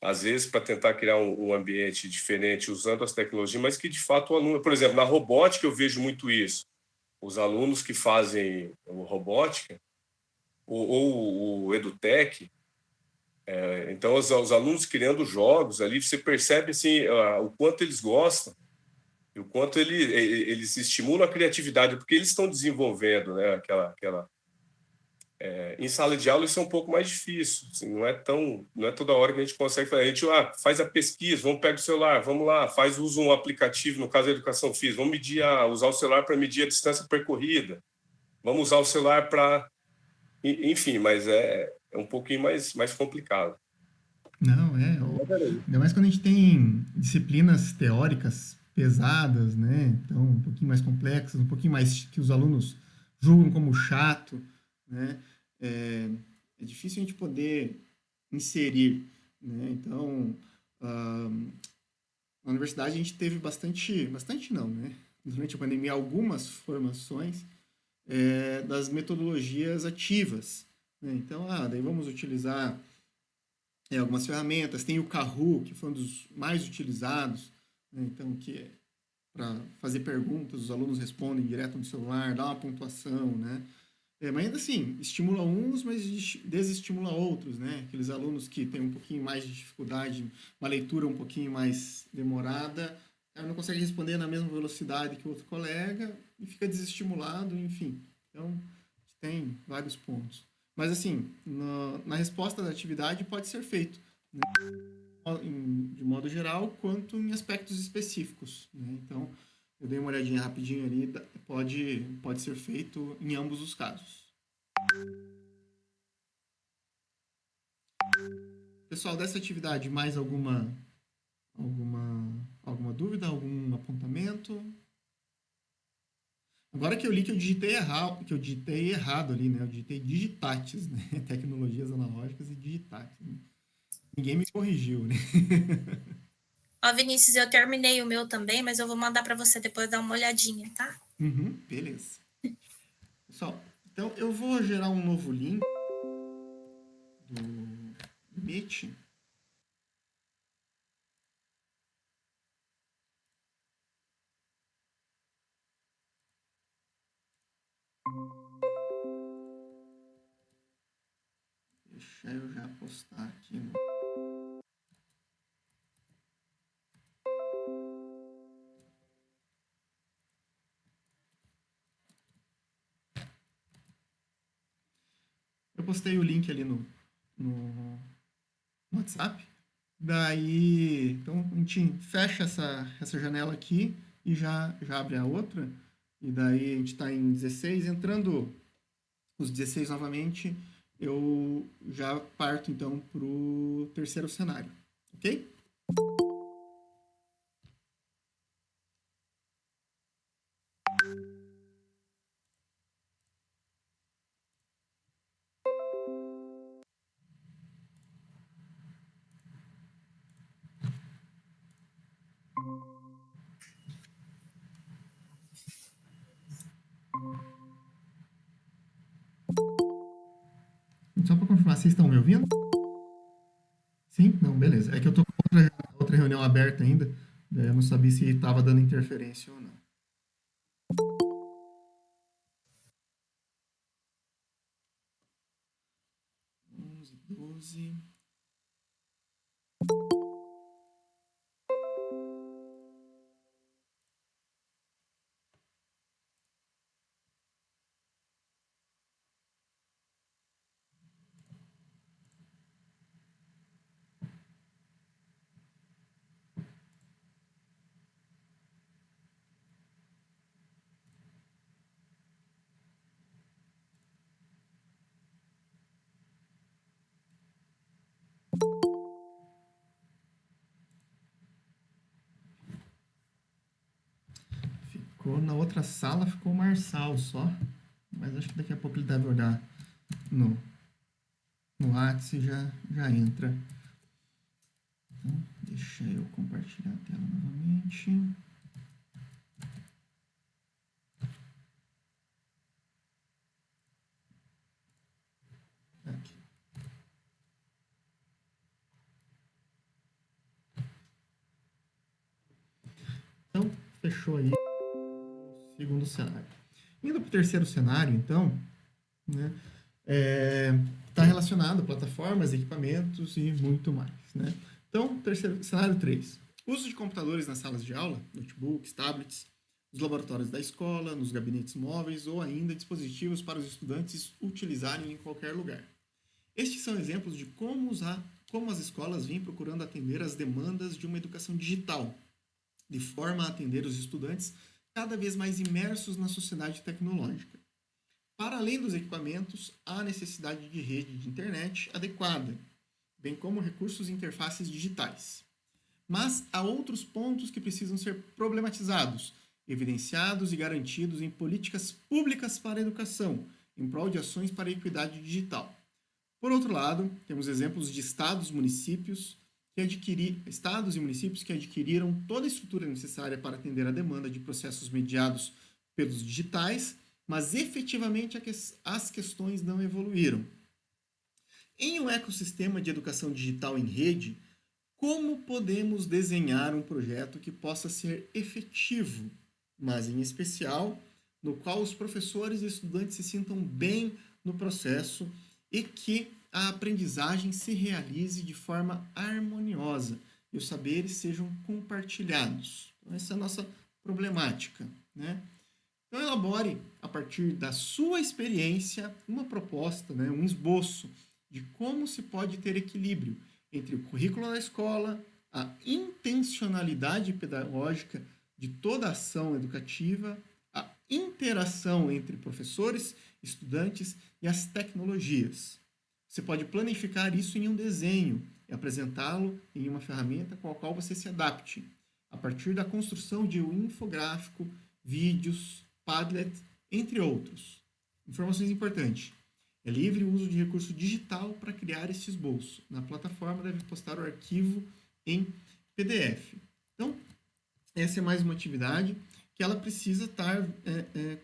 às vezes, para tentar criar um ambiente diferente usando as tecnologias, mas que, de fato, o aluno... Por exemplo, na robótica eu vejo muito isso. Os alunos que fazem robótica, ou o EduTech, então, os alunos criando jogos ali, você percebe assim, o quanto eles gostam, e o quanto eles estimulam a criatividade, porque eles estão desenvolvendo, né, Em sala de aula isso é um pouco mais difícil, assim, não é toda hora que a gente consegue fazer. A gente faz a pesquisa, vamos pegar o celular, vamos lá, faz uso um aplicativo, no caso da educação física, vamos usar o celular para medir a distância percorrida, vamos usar o celular para... Enfim, mas é um pouquinho mais complicado. Não, ainda mais quando a gente tem disciplinas teóricas pesadas, né? Então, um pouquinho mais complexas, um pouquinho mais que os alunos julgam como chato, né? É difícil a gente poder inserir, né? Então, na universidade a gente teve bastante não, né? Durante a pandemia, algumas formações das metodologias ativas, né? Então, daí vamos utilizar algumas ferramentas, tem o Kahoot, que foi um dos mais utilizados, né? Então, que é para fazer perguntas, os alunos respondem direto no celular, dá uma pontuação, né? Mas ainda assim, estimula uns, mas desestimula outros, né? Aqueles alunos que têm um pouquinho mais de dificuldade, uma leitura um pouquinho mais demorada, não consegue responder na mesma velocidade que o outro colega e fica desestimulado, enfim. Então, tem vários pontos. Mas, assim, na resposta da atividade pode ser feito, né? De modo geral, quanto em aspectos específicos, né? Então, eu dei uma olhadinha rapidinho ali, pode ser feito em ambos os casos. Pessoal, dessa atividade, mais alguma dúvida, algum apontamento? Agora que eu li que eu digitei errado ali, né? Eu digitei digitates, né? Tecnologias analógicas e digitates, né? Ninguém me corrigiu, né? Ó, Vinícius, eu terminei o meu também, mas eu vou mandar para você depois dar uma olhadinha, tá? Beleza. Pessoal, então eu vou gerar um novo link do Meet. Deixa eu já postar aqui. Eu postei o link ali no WhatsApp. Daí, então a gente fecha essa janela aqui e já abre a outra. E daí a gente está em 16, entrando os 16 novamente, eu já parto então para o terceiro cenário, ok? Só para confirmar, vocês estão me ouvindo? Sim? Não, beleza. É que eu tô com outra reunião aberta ainda. Daí eu não sabia se estava dando interferência ou não. 11, 12. Na outra sala ficou o Marçal só, mas acho que daqui a pouco ele deve olhar no WhatsApp e já entra. Então, deixa eu compartilhar a tela novamente. Aqui. Então, fechou aí. Segundo cenário. Indo para o terceiro cenário, então, né, está relacionado a plataformas, equipamentos e muito mais, né? Então, cenário 3. Uso de computadores nas salas de aula, notebooks, tablets, nos laboratórios da escola, nos gabinetes móveis ou ainda dispositivos para os estudantes utilizarem em qualquer lugar. Estes são exemplos de como as escolas vêm procurando atender às demandas de uma educação digital, de forma a atender os estudantes cada vez mais imersos na sociedade tecnológica. Para além dos equipamentos, há necessidade de rede de internet adequada, bem como recursos e interfaces digitais. Mas há outros pontos que precisam ser problematizados, evidenciados e garantidos em políticas públicas para a educação, em prol de ações para a equidade digital. Por outro lado, temos exemplos de estados e municípios que adquiriram toda a estrutura necessária para atender a demanda de processos mediados pelos digitais, mas efetivamente as questões não evoluíram. Em um ecossistema de educação digital em rede, como podemos desenhar um projeto que possa ser efetivo, mas em especial, no qual os professores e estudantes se sintam bem no processo e que a aprendizagem se realize de forma harmoniosa e os saberes sejam compartilhados? Então, essa é a nossa problemática, né? Então, elabore, a partir da sua experiência, uma proposta, né, um esboço de como se pode ter equilíbrio entre o currículo da escola, a intencionalidade pedagógica de toda a ação educativa, a interação entre professores, estudantes e as tecnologias. Você pode planificar isso em um desenho e apresentá-lo em uma ferramenta com a qual você se adapte, a partir da construção de um infográfico, vídeos, Padlet, entre outros. Informações importantes. É livre o uso de recurso digital para criar este esboço. Na plataforma deve postar o arquivo em PDF. Então, essa é mais uma atividade que ela precisa estar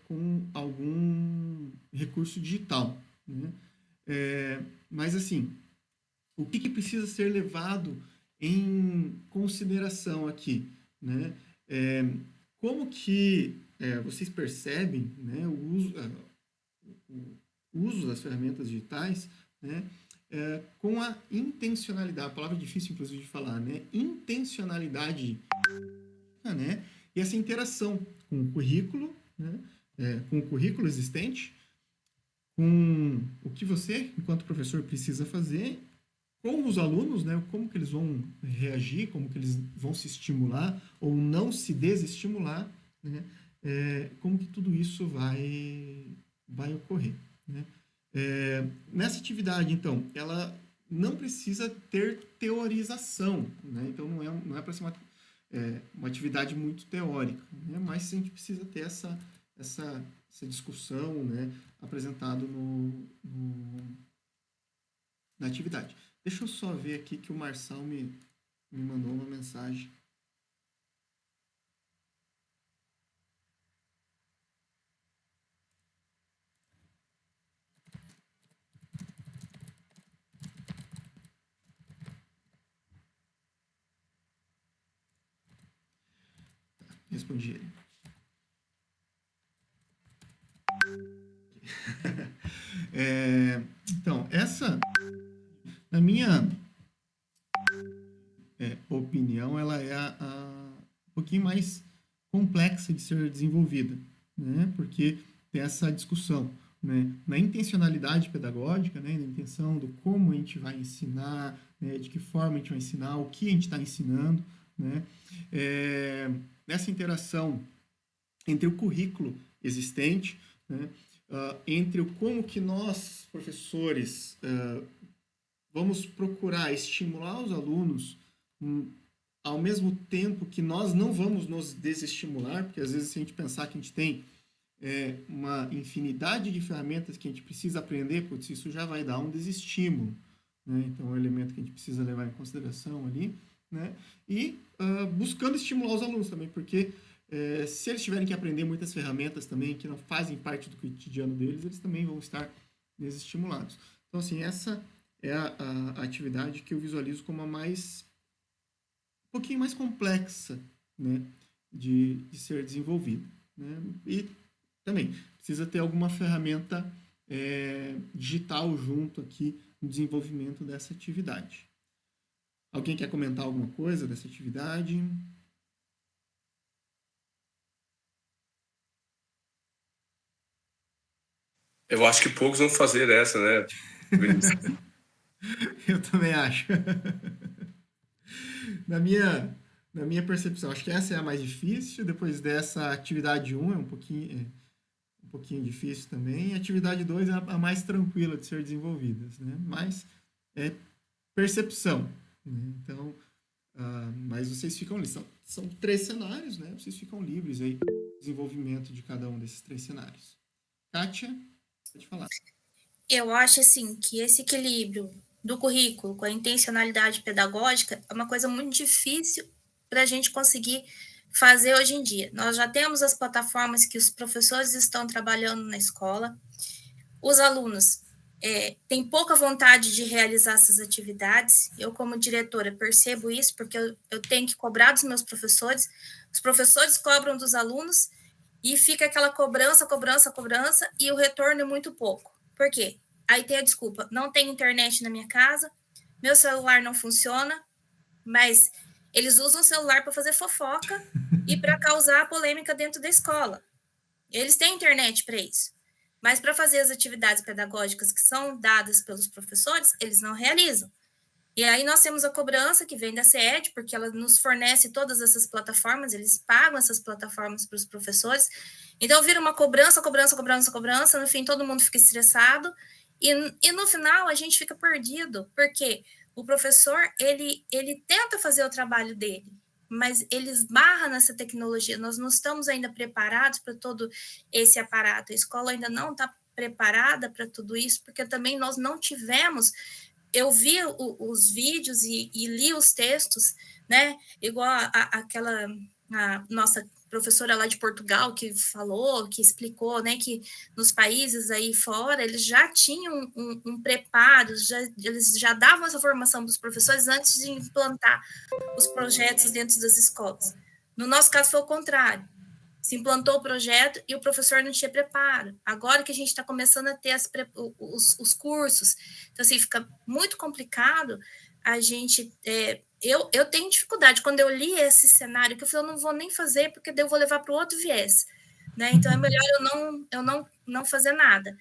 com algum recurso digital, né? Mas, assim, o que precisa ser levado em consideração aqui, né? Como que vocês percebem, né, o uso das ferramentas digitais, né, com a intencionalidade, a palavra difícil inclusive de falar, né, intencionalidade, né, e essa interação com o currículo, né, com o currículo existente, com o que você, enquanto professor, precisa fazer, com os alunos, né, como que eles vão reagir, como que eles vão se estimular ou não se desestimular, né, como que tudo isso vai ocorrer, né? Nessa atividade, então, ela não precisa ter teorização, né? Então, não é para ser uma atividade muito teórica, né? Mas a gente precisa ter essa discussão, né, apresentado na atividade. Deixa eu só ver aqui que o Marçal me mandou uma mensagem. Respondi ele. Então, essa, na minha opinião, ela é um pouquinho mais complexa de ser desenvolvida, né? Porque tem essa discussão, né, na intencionalidade pedagógica, né, na intenção do como a gente vai ensinar, né, de que forma a gente vai ensinar, o que a gente está ensinando, né? Nessa interação entre o currículo existente, né, entre o como que nós, professores, vamos procurar estimular os alunos ao mesmo tempo que nós não vamos nos desestimular, porque às vezes se a gente pensar que a gente tem uma infinidade de ferramentas que a gente precisa aprender, putz, isso já vai dar um desestímulo, né? Então é um elemento que a gente precisa levar em consideração ali, né? E buscando estimular os alunos também, porque se eles tiverem que aprender muitas ferramentas também que não fazem parte do cotidiano deles, eles também vão estar desestimulados. Então, assim, essa é a atividade que eu visualizo como a um pouquinho mais complexa, né, de ser desenvolvida, né? E também precisa ter alguma ferramenta digital junto aqui no desenvolvimento dessa atividade. Alguém quer comentar alguma coisa dessa atividade? Eu acho que poucos vão fazer essa, né? Eu também acho. Na minha, na minha percepção, acho que essa é a mais difícil. Depois dessa, atividade 1 é um pouquinho difícil também. E a atividade 2 é a mais tranquila de ser desenvolvida, né? Mas é percepção, né? Então, mas vocês ficam ali. São 3 cenários, né? Vocês ficam livres aí do desenvolvimento de cada um desses 3 cenários. Kátia, pode falar. Eu acho assim que esse equilíbrio do currículo com a intencionalidade pedagógica é uma coisa muito difícil para a gente conseguir fazer hoje em dia. Nós já temos as plataformas que os professores estão trabalhando na escola, os alunos têm pouca vontade de realizar essas atividades. Eu, como diretora, percebo isso, porque eu tenho que cobrar dos meus professores, os professores cobram dos alunos, e fica aquela cobrança, e o retorno é muito pouco. Por quê? Aí tem a desculpa, não tem internet na minha casa, meu celular não funciona, mas eles usam o celular para fazer fofoca e para causar polêmica dentro da escola. Eles têm internet para isso. Mas para fazer as atividades pedagógicas que são dadas pelos professores, eles não realizam. E aí nós temos a cobrança que vem da CED, porque ela nos fornece todas essas plataformas, eles pagam essas plataformas para os professores. Então vira uma cobrança, no fim todo mundo fica estressado, e no final a gente fica perdido, porque o professor, ele tenta fazer o trabalho dele, mas ele esbarra nessa tecnologia. Nós não estamos ainda preparados para todo esse aparato, a escola ainda não está preparada para tudo isso, porque também nós não tivemos. Eu vi os vídeos e li os textos, né? Igual aquela nossa professora lá de Portugal que falou, que explicou, né? Que nos países aí fora eles já tinham um preparo, eles já davam essa formação para os professores antes de implantar os projetos dentro das escolas. No nosso caso foi o contrário. Se implantou o projeto e o professor não tinha preparo. Agora que a gente está começando a ter os cursos, então assim, fica muito complicado a gente... eu tenho dificuldade. Quando eu li esse cenário, que eu falei, eu não vou nem fazer, porque daí eu vou levar para o outro viés. Né? Então, é melhor eu não fazer nada.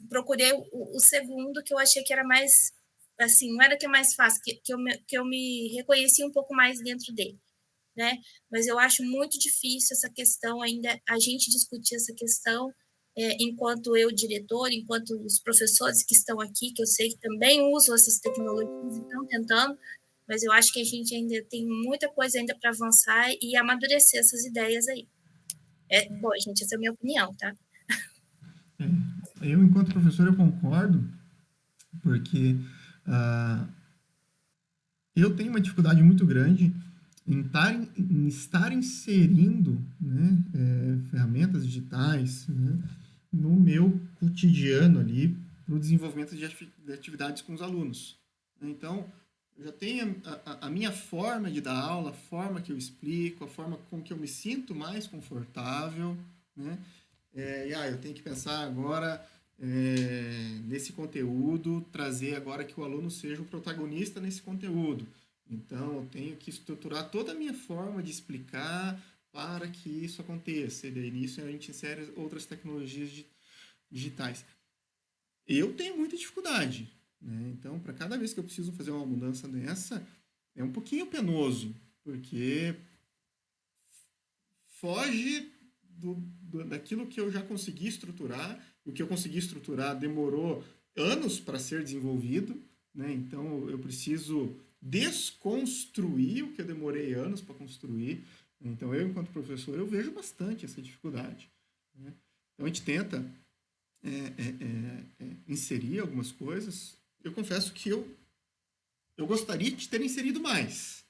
Procurei o segundo, que eu achei que era mais... Assim, não era que é mais fácil, que eu me reconheci um pouco mais dentro dele. Né? Mas eu acho muito difícil essa questão ainda, a gente discutir essa questão enquanto eu, diretor, enquanto os professores que estão aqui, que eu sei que também usam essas tecnologias e estão tentando, mas eu acho que a gente ainda tem muita coisa ainda para avançar e amadurecer essas ideias aí. Bom, gente, essa é a minha opinião, tá? Eu, enquanto professor, eu concordo, porque eu tenho uma dificuldade muito grande em estar inserindo, né, ferramentas digitais, né, no meu cotidiano ali, no desenvolvimento de atividades com os alunos. Então, eu já tenho a minha forma de dar aula, a forma que eu explico, a forma com que eu me sinto mais confortável, né? Eu tenho que pensar agora nesse conteúdo, trazer agora que o aluno seja o protagonista nesse conteúdo. Então, eu tenho que estruturar toda a minha forma de explicar para que isso aconteça. E daí, nisso, a gente insere outras tecnologias digitais. Eu tenho muita dificuldade, né? Então, para cada vez que eu preciso fazer uma mudança dessa, é um pouquinho penoso, porque foge daquilo que eu já consegui estruturar. O que eu consegui estruturar demorou anos para ser desenvolvido, né? Então, eu preciso desconstruir o que eu demorei anos para construir. Então, eu, enquanto professor, eu vejo bastante essa dificuldade, né? Então, a gente tenta inserir algumas coisas. Eu confesso que eu gostaria de ter inserido mais,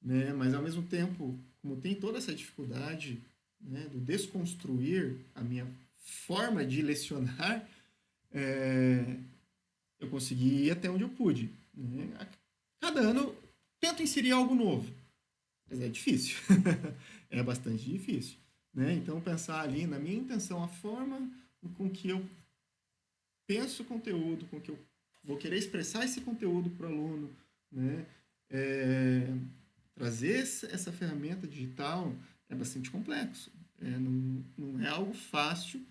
né? Mas, ao mesmo tempo, como tem toda essa dificuldade, né, do desconstruir a minha forma de lecionar, eu consegui ir até onde eu pude, né? Cada ano eu tento inserir algo novo, mas é difícil. É bastante difícil, né? Então, pensar ali na minha intenção, a forma com que eu penso o conteúdo, com que eu vou querer expressar esse conteúdo para o aluno, né? Trazer essa ferramenta digital é bastante complexo. Não é algo fácil,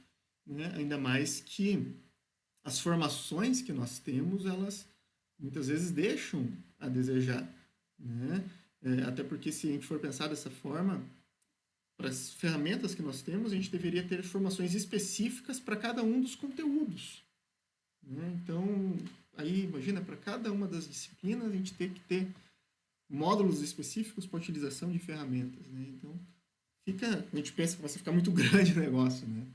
né? Ainda mais que as formações que nós temos, elas muitas vezes deixam a desejar, né? Até porque, se a gente for pensar dessa forma, para as ferramentas que nós temos, a gente deveria ter formações específicas para cada um dos conteúdos, né? Então, aí, imagina, para cada uma das disciplinas, a gente tem que ter módulos específicos para utilização de ferramentas, né? Então, a gente pensa que vai ficar muito grande o negócio, né?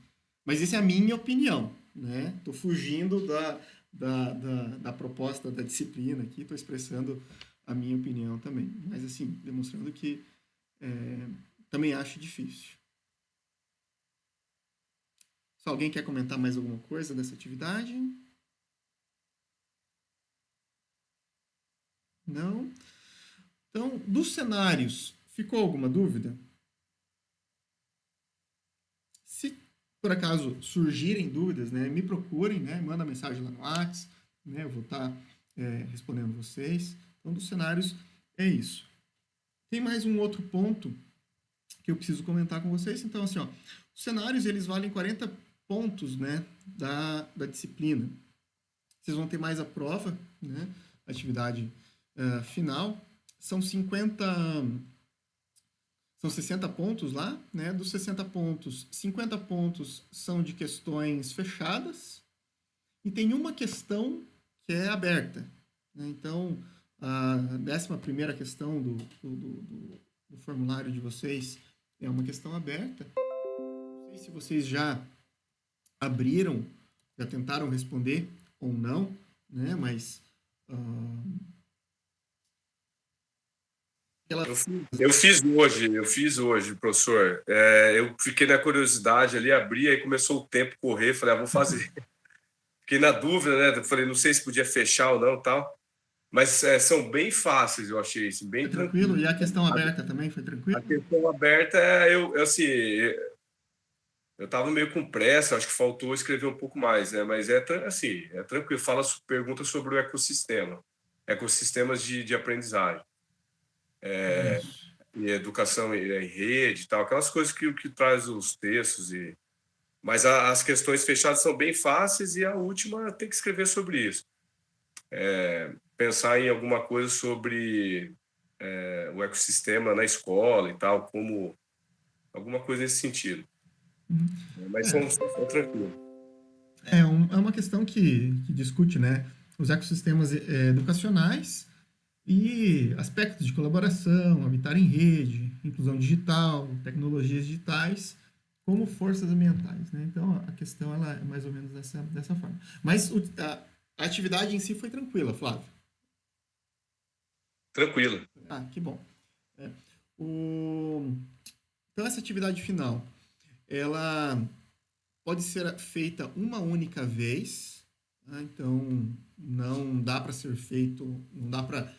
Mas essa é a minha opinião, né? Estou fugindo da proposta da disciplina aqui, estou expressando a minha opinião também. Mas, assim, demonstrando que também acho difícil. Se alguém quer comentar mais alguma coisa dessa atividade? Não? Então, dos cenários, ficou alguma dúvida? Se por acaso surgirem dúvidas, né, me procurem, né, manda mensagem lá no WhatsApp, né, eu vou estar respondendo vocês. Então, dos cenários, é isso. Tem mais um outro ponto que eu preciso comentar com vocês. Então, assim, ó, os cenários, eles valem 40 pontos, né, da disciplina. Vocês vão ter mais a prova, né, atividade final. São 60 pontos lá, né? Dos 60 pontos, 50 pontos são de questões fechadas e tem uma questão que é aberta, né? Então, a 11ª questão do formulário de vocês é uma questão aberta. Não sei se vocês já abriram, já tentaram responder ou não, né? Mas... Eu fiz hoje, professor. Eu fiquei na curiosidade ali, abri, aí começou o tempo correr, falei, vou fazer. Fiquei na dúvida, né? Falei, não sei se podia fechar ou não, tal. Mas são bem fáceis, eu achei isso, bem tranquilo. E a questão aberta também foi tranquilo? A questão aberta, eu estava meio com pressa, acho que faltou escrever um pouco mais, né? Mas é tranquilo. Pergunta sobre o ecossistemas de aprendizagem. E educação em rede e tal, aquelas coisas que traz os textos. Mas as questões fechadas são bem fáceis e a última tem que escrever sobre isso. Pensar em alguma coisa sobre o ecossistema na escola e tal, como alguma coisa nesse sentido. Mas são tranquilos. É uma questão que discute, né, os ecossistemas educacionais e aspectos de colaboração, habitar em rede, inclusão digital, tecnologias digitais, como forças ambientais, né? Então, a questão ela é mais ou menos dessa forma. Mas a atividade em si foi tranquila, Flávio? Tranquilo. Ah, que bom. Então, essa atividade final, ela pode ser feita uma única vez, né? Então, não dá para ser feito, não dá para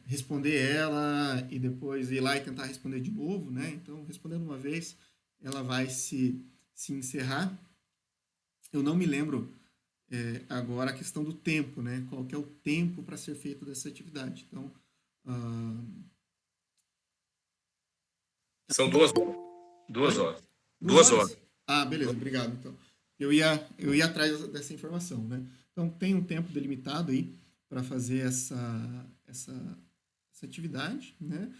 responder ela e depois ir lá e tentar responder de novo, né? Então, respondendo uma vez, ela vai se encerrar. Eu não me lembro agora a questão do tempo, né? Qual que é o tempo para ser feito dessa atividade. Então, são 2 horas. 2 horas. 2 horas. Ah, beleza, obrigado. Então, eu ia atrás dessa informação, né? Então, tem um tempo delimitado aí para fazer essa atividade, né?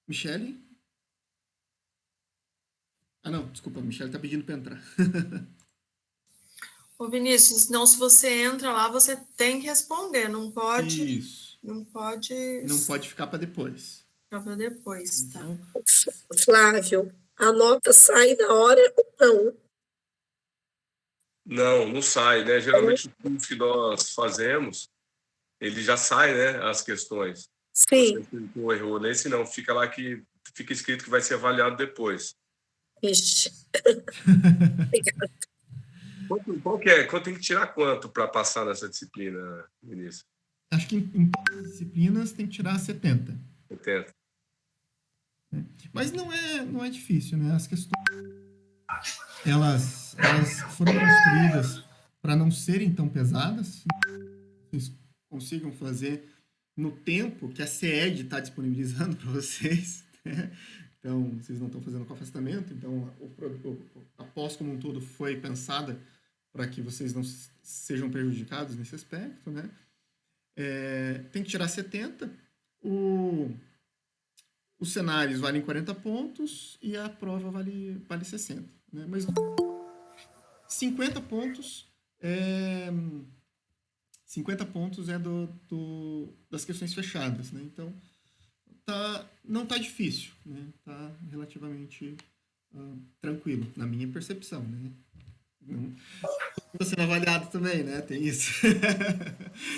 Michele? Ah, não, desculpa, a Michele está pedindo para entrar. Ô, Vinícius, senão se você entra lá, você tem que responder, não pode... Isso. Não pode ficar para depois. Ficar para depois, tá? Flávio, a nota sai na hora ou não? Não sai, né? Geralmente, o curso que nós fazemos, ele já sai, né? As questões. Sim. Você tentou, errou. Nesse não, fica lá que fica escrito que vai ser avaliado depois. Ixi. Quanto tem que tirar quanto para passar nessa disciplina, Vinícius? Acho que em disciplinas tem que tirar 70. 70. Mas não é difícil, né? As questões elas foram construídas para não serem tão pesadas. Vocês consigam fazer no tempo que a CED está disponibilizando para vocês, né? Então, vocês não estão fazendo com afastamento, então a pós como um todo foi pensada para que vocês não sejam prejudicados nesse aspecto, né? Tem que tirar 70, os cenários valem 40 pontos e a prova vale 60, né? Mas 50 pontos é das questões fechadas, né? Então, não está difícil, né? Está relativamente tranquilo, na minha percepção, né? Está sendo avaliado também, né? Tem isso.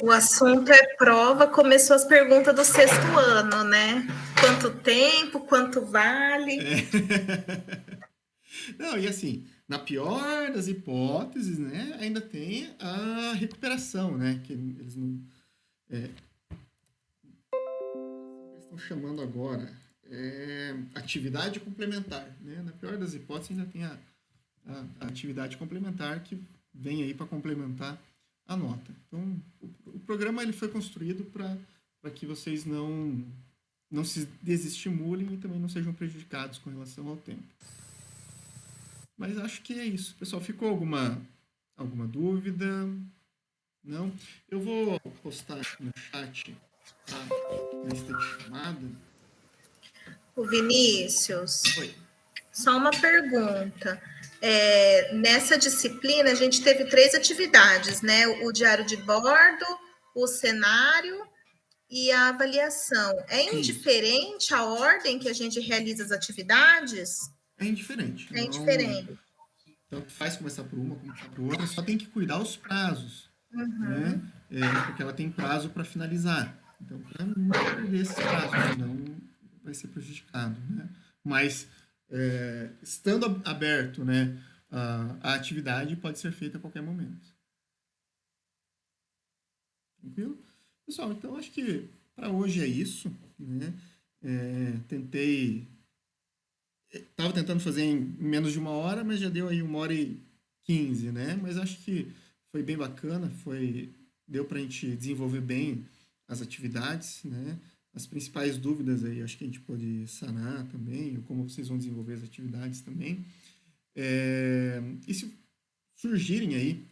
O assunto é prova, começou as perguntas do 6º ano, né? Quanto tempo, quanto vale? Não, e assim, na pior das hipóteses, né, ainda tem a recuperação, né? Que eles não... estão chamando agora atividade complementar, né? Na pior das hipóteses ainda tem a atividade complementar que vem aí para complementar a nota. Então, o programa ele foi construído para que vocês não se desestimulem e também não sejam prejudicados com relação ao tempo. Mas acho que é isso. Pessoal, ficou alguma dúvida? Não? Eu vou postar no chat a lista de chamada. O Vinícius, Oi. só uma pergunta. Nessa disciplina, a gente teve 3 atividades, né? O diário de bordo, o cenário e a avaliação. É indiferente a ordem que a gente realiza as atividades? É indiferente. É indiferente. Tanto faz começar por uma, começar por outra, só tem que cuidar os prazos, né? Porque ela tem prazo para finalizar. Então, para não perder esse prazo, senão vai ser prejudicado, né? Mas, estando aberto, né, a atividade pode ser feita a qualquer momento. Tranquilo? Pessoal, então acho que para hoje é isso, né? Estava tentando fazer em menos de 1 hora, mas já deu aí 1h15, né? Mas acho que foi bem bacana, deu para a gente desenvolver bem as atividades, né? As principais dúvidas aí, acho que a gente pode sanar também, ou como vocês vão desenvolver as atividades também. E se surgirem aí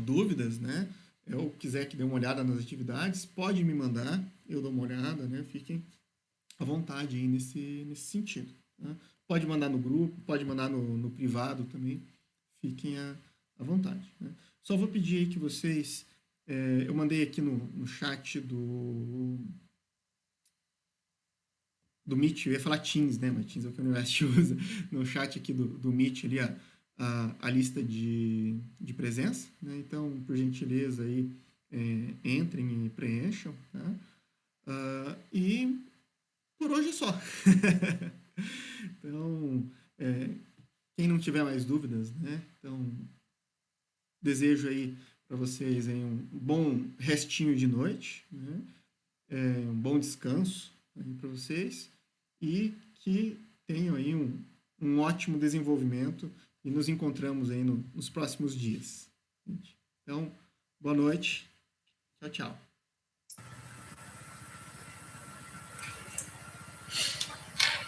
dúvidas, né? Ou quiser que dê uma olhada nas atividades, pode me mandar, eu dou uma olhada, né? Fiquem à vontade aí nesse sentido. Tá? Pode mandar no grupo, pode mandar no privado também, fiquem à vontade. Né? Só vou pedir aí que vocês... eu mandei aqui no chat do Meet, eu ia falar Teams, né? Mas Teams é o que a University usa. No chat aqui do Meet ali, a lista de presença. Né? Então, por gentileza, aí, entrem e preencham. Tá? E por hoje é só. Então, quem não tiver mais dúvidas, né? Então, desejo aí para vocês aí um bom restinho de noite, né? Um bom descanso para vocês e que tenham aí um ótimo desenvolvimento e nos encontramos aí nos próximos dias. Então, boa noite. Tchau, tchau.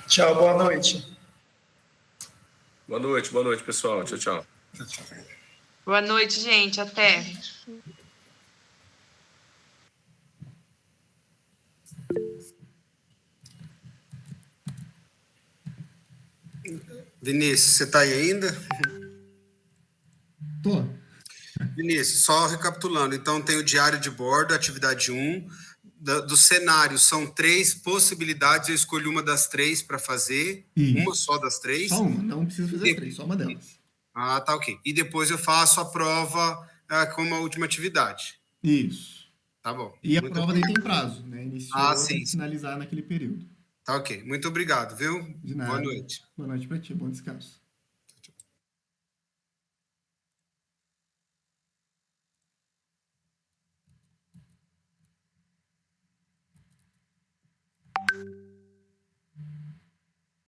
Tchau, boa noite. Boa noite, pessoal. Tchau, tchau. Boa noite, gente. Até. Vinícius, você está aí ainda? Tô. Vinícius, só recapitulando. Então, tem o diário de bordo, atividade 1. Do cenário, são 3 possibilidades. Eu escolho uma das 3 para fazer. Isso. Uma só das 3. Só uma, não precisa fazer 3, só uma delas. Ah, tá, ok. E depois eu faço a prova como a última atividade. Isso. Tá bom. E a Muito prova obrigado. daí tem prazo, né? Iniciou, sim, tem que finalizar naquele período. Tá, ok. Muito obrigado, viu? De nada. Boa noite. Boa noite para ti, bom descanso.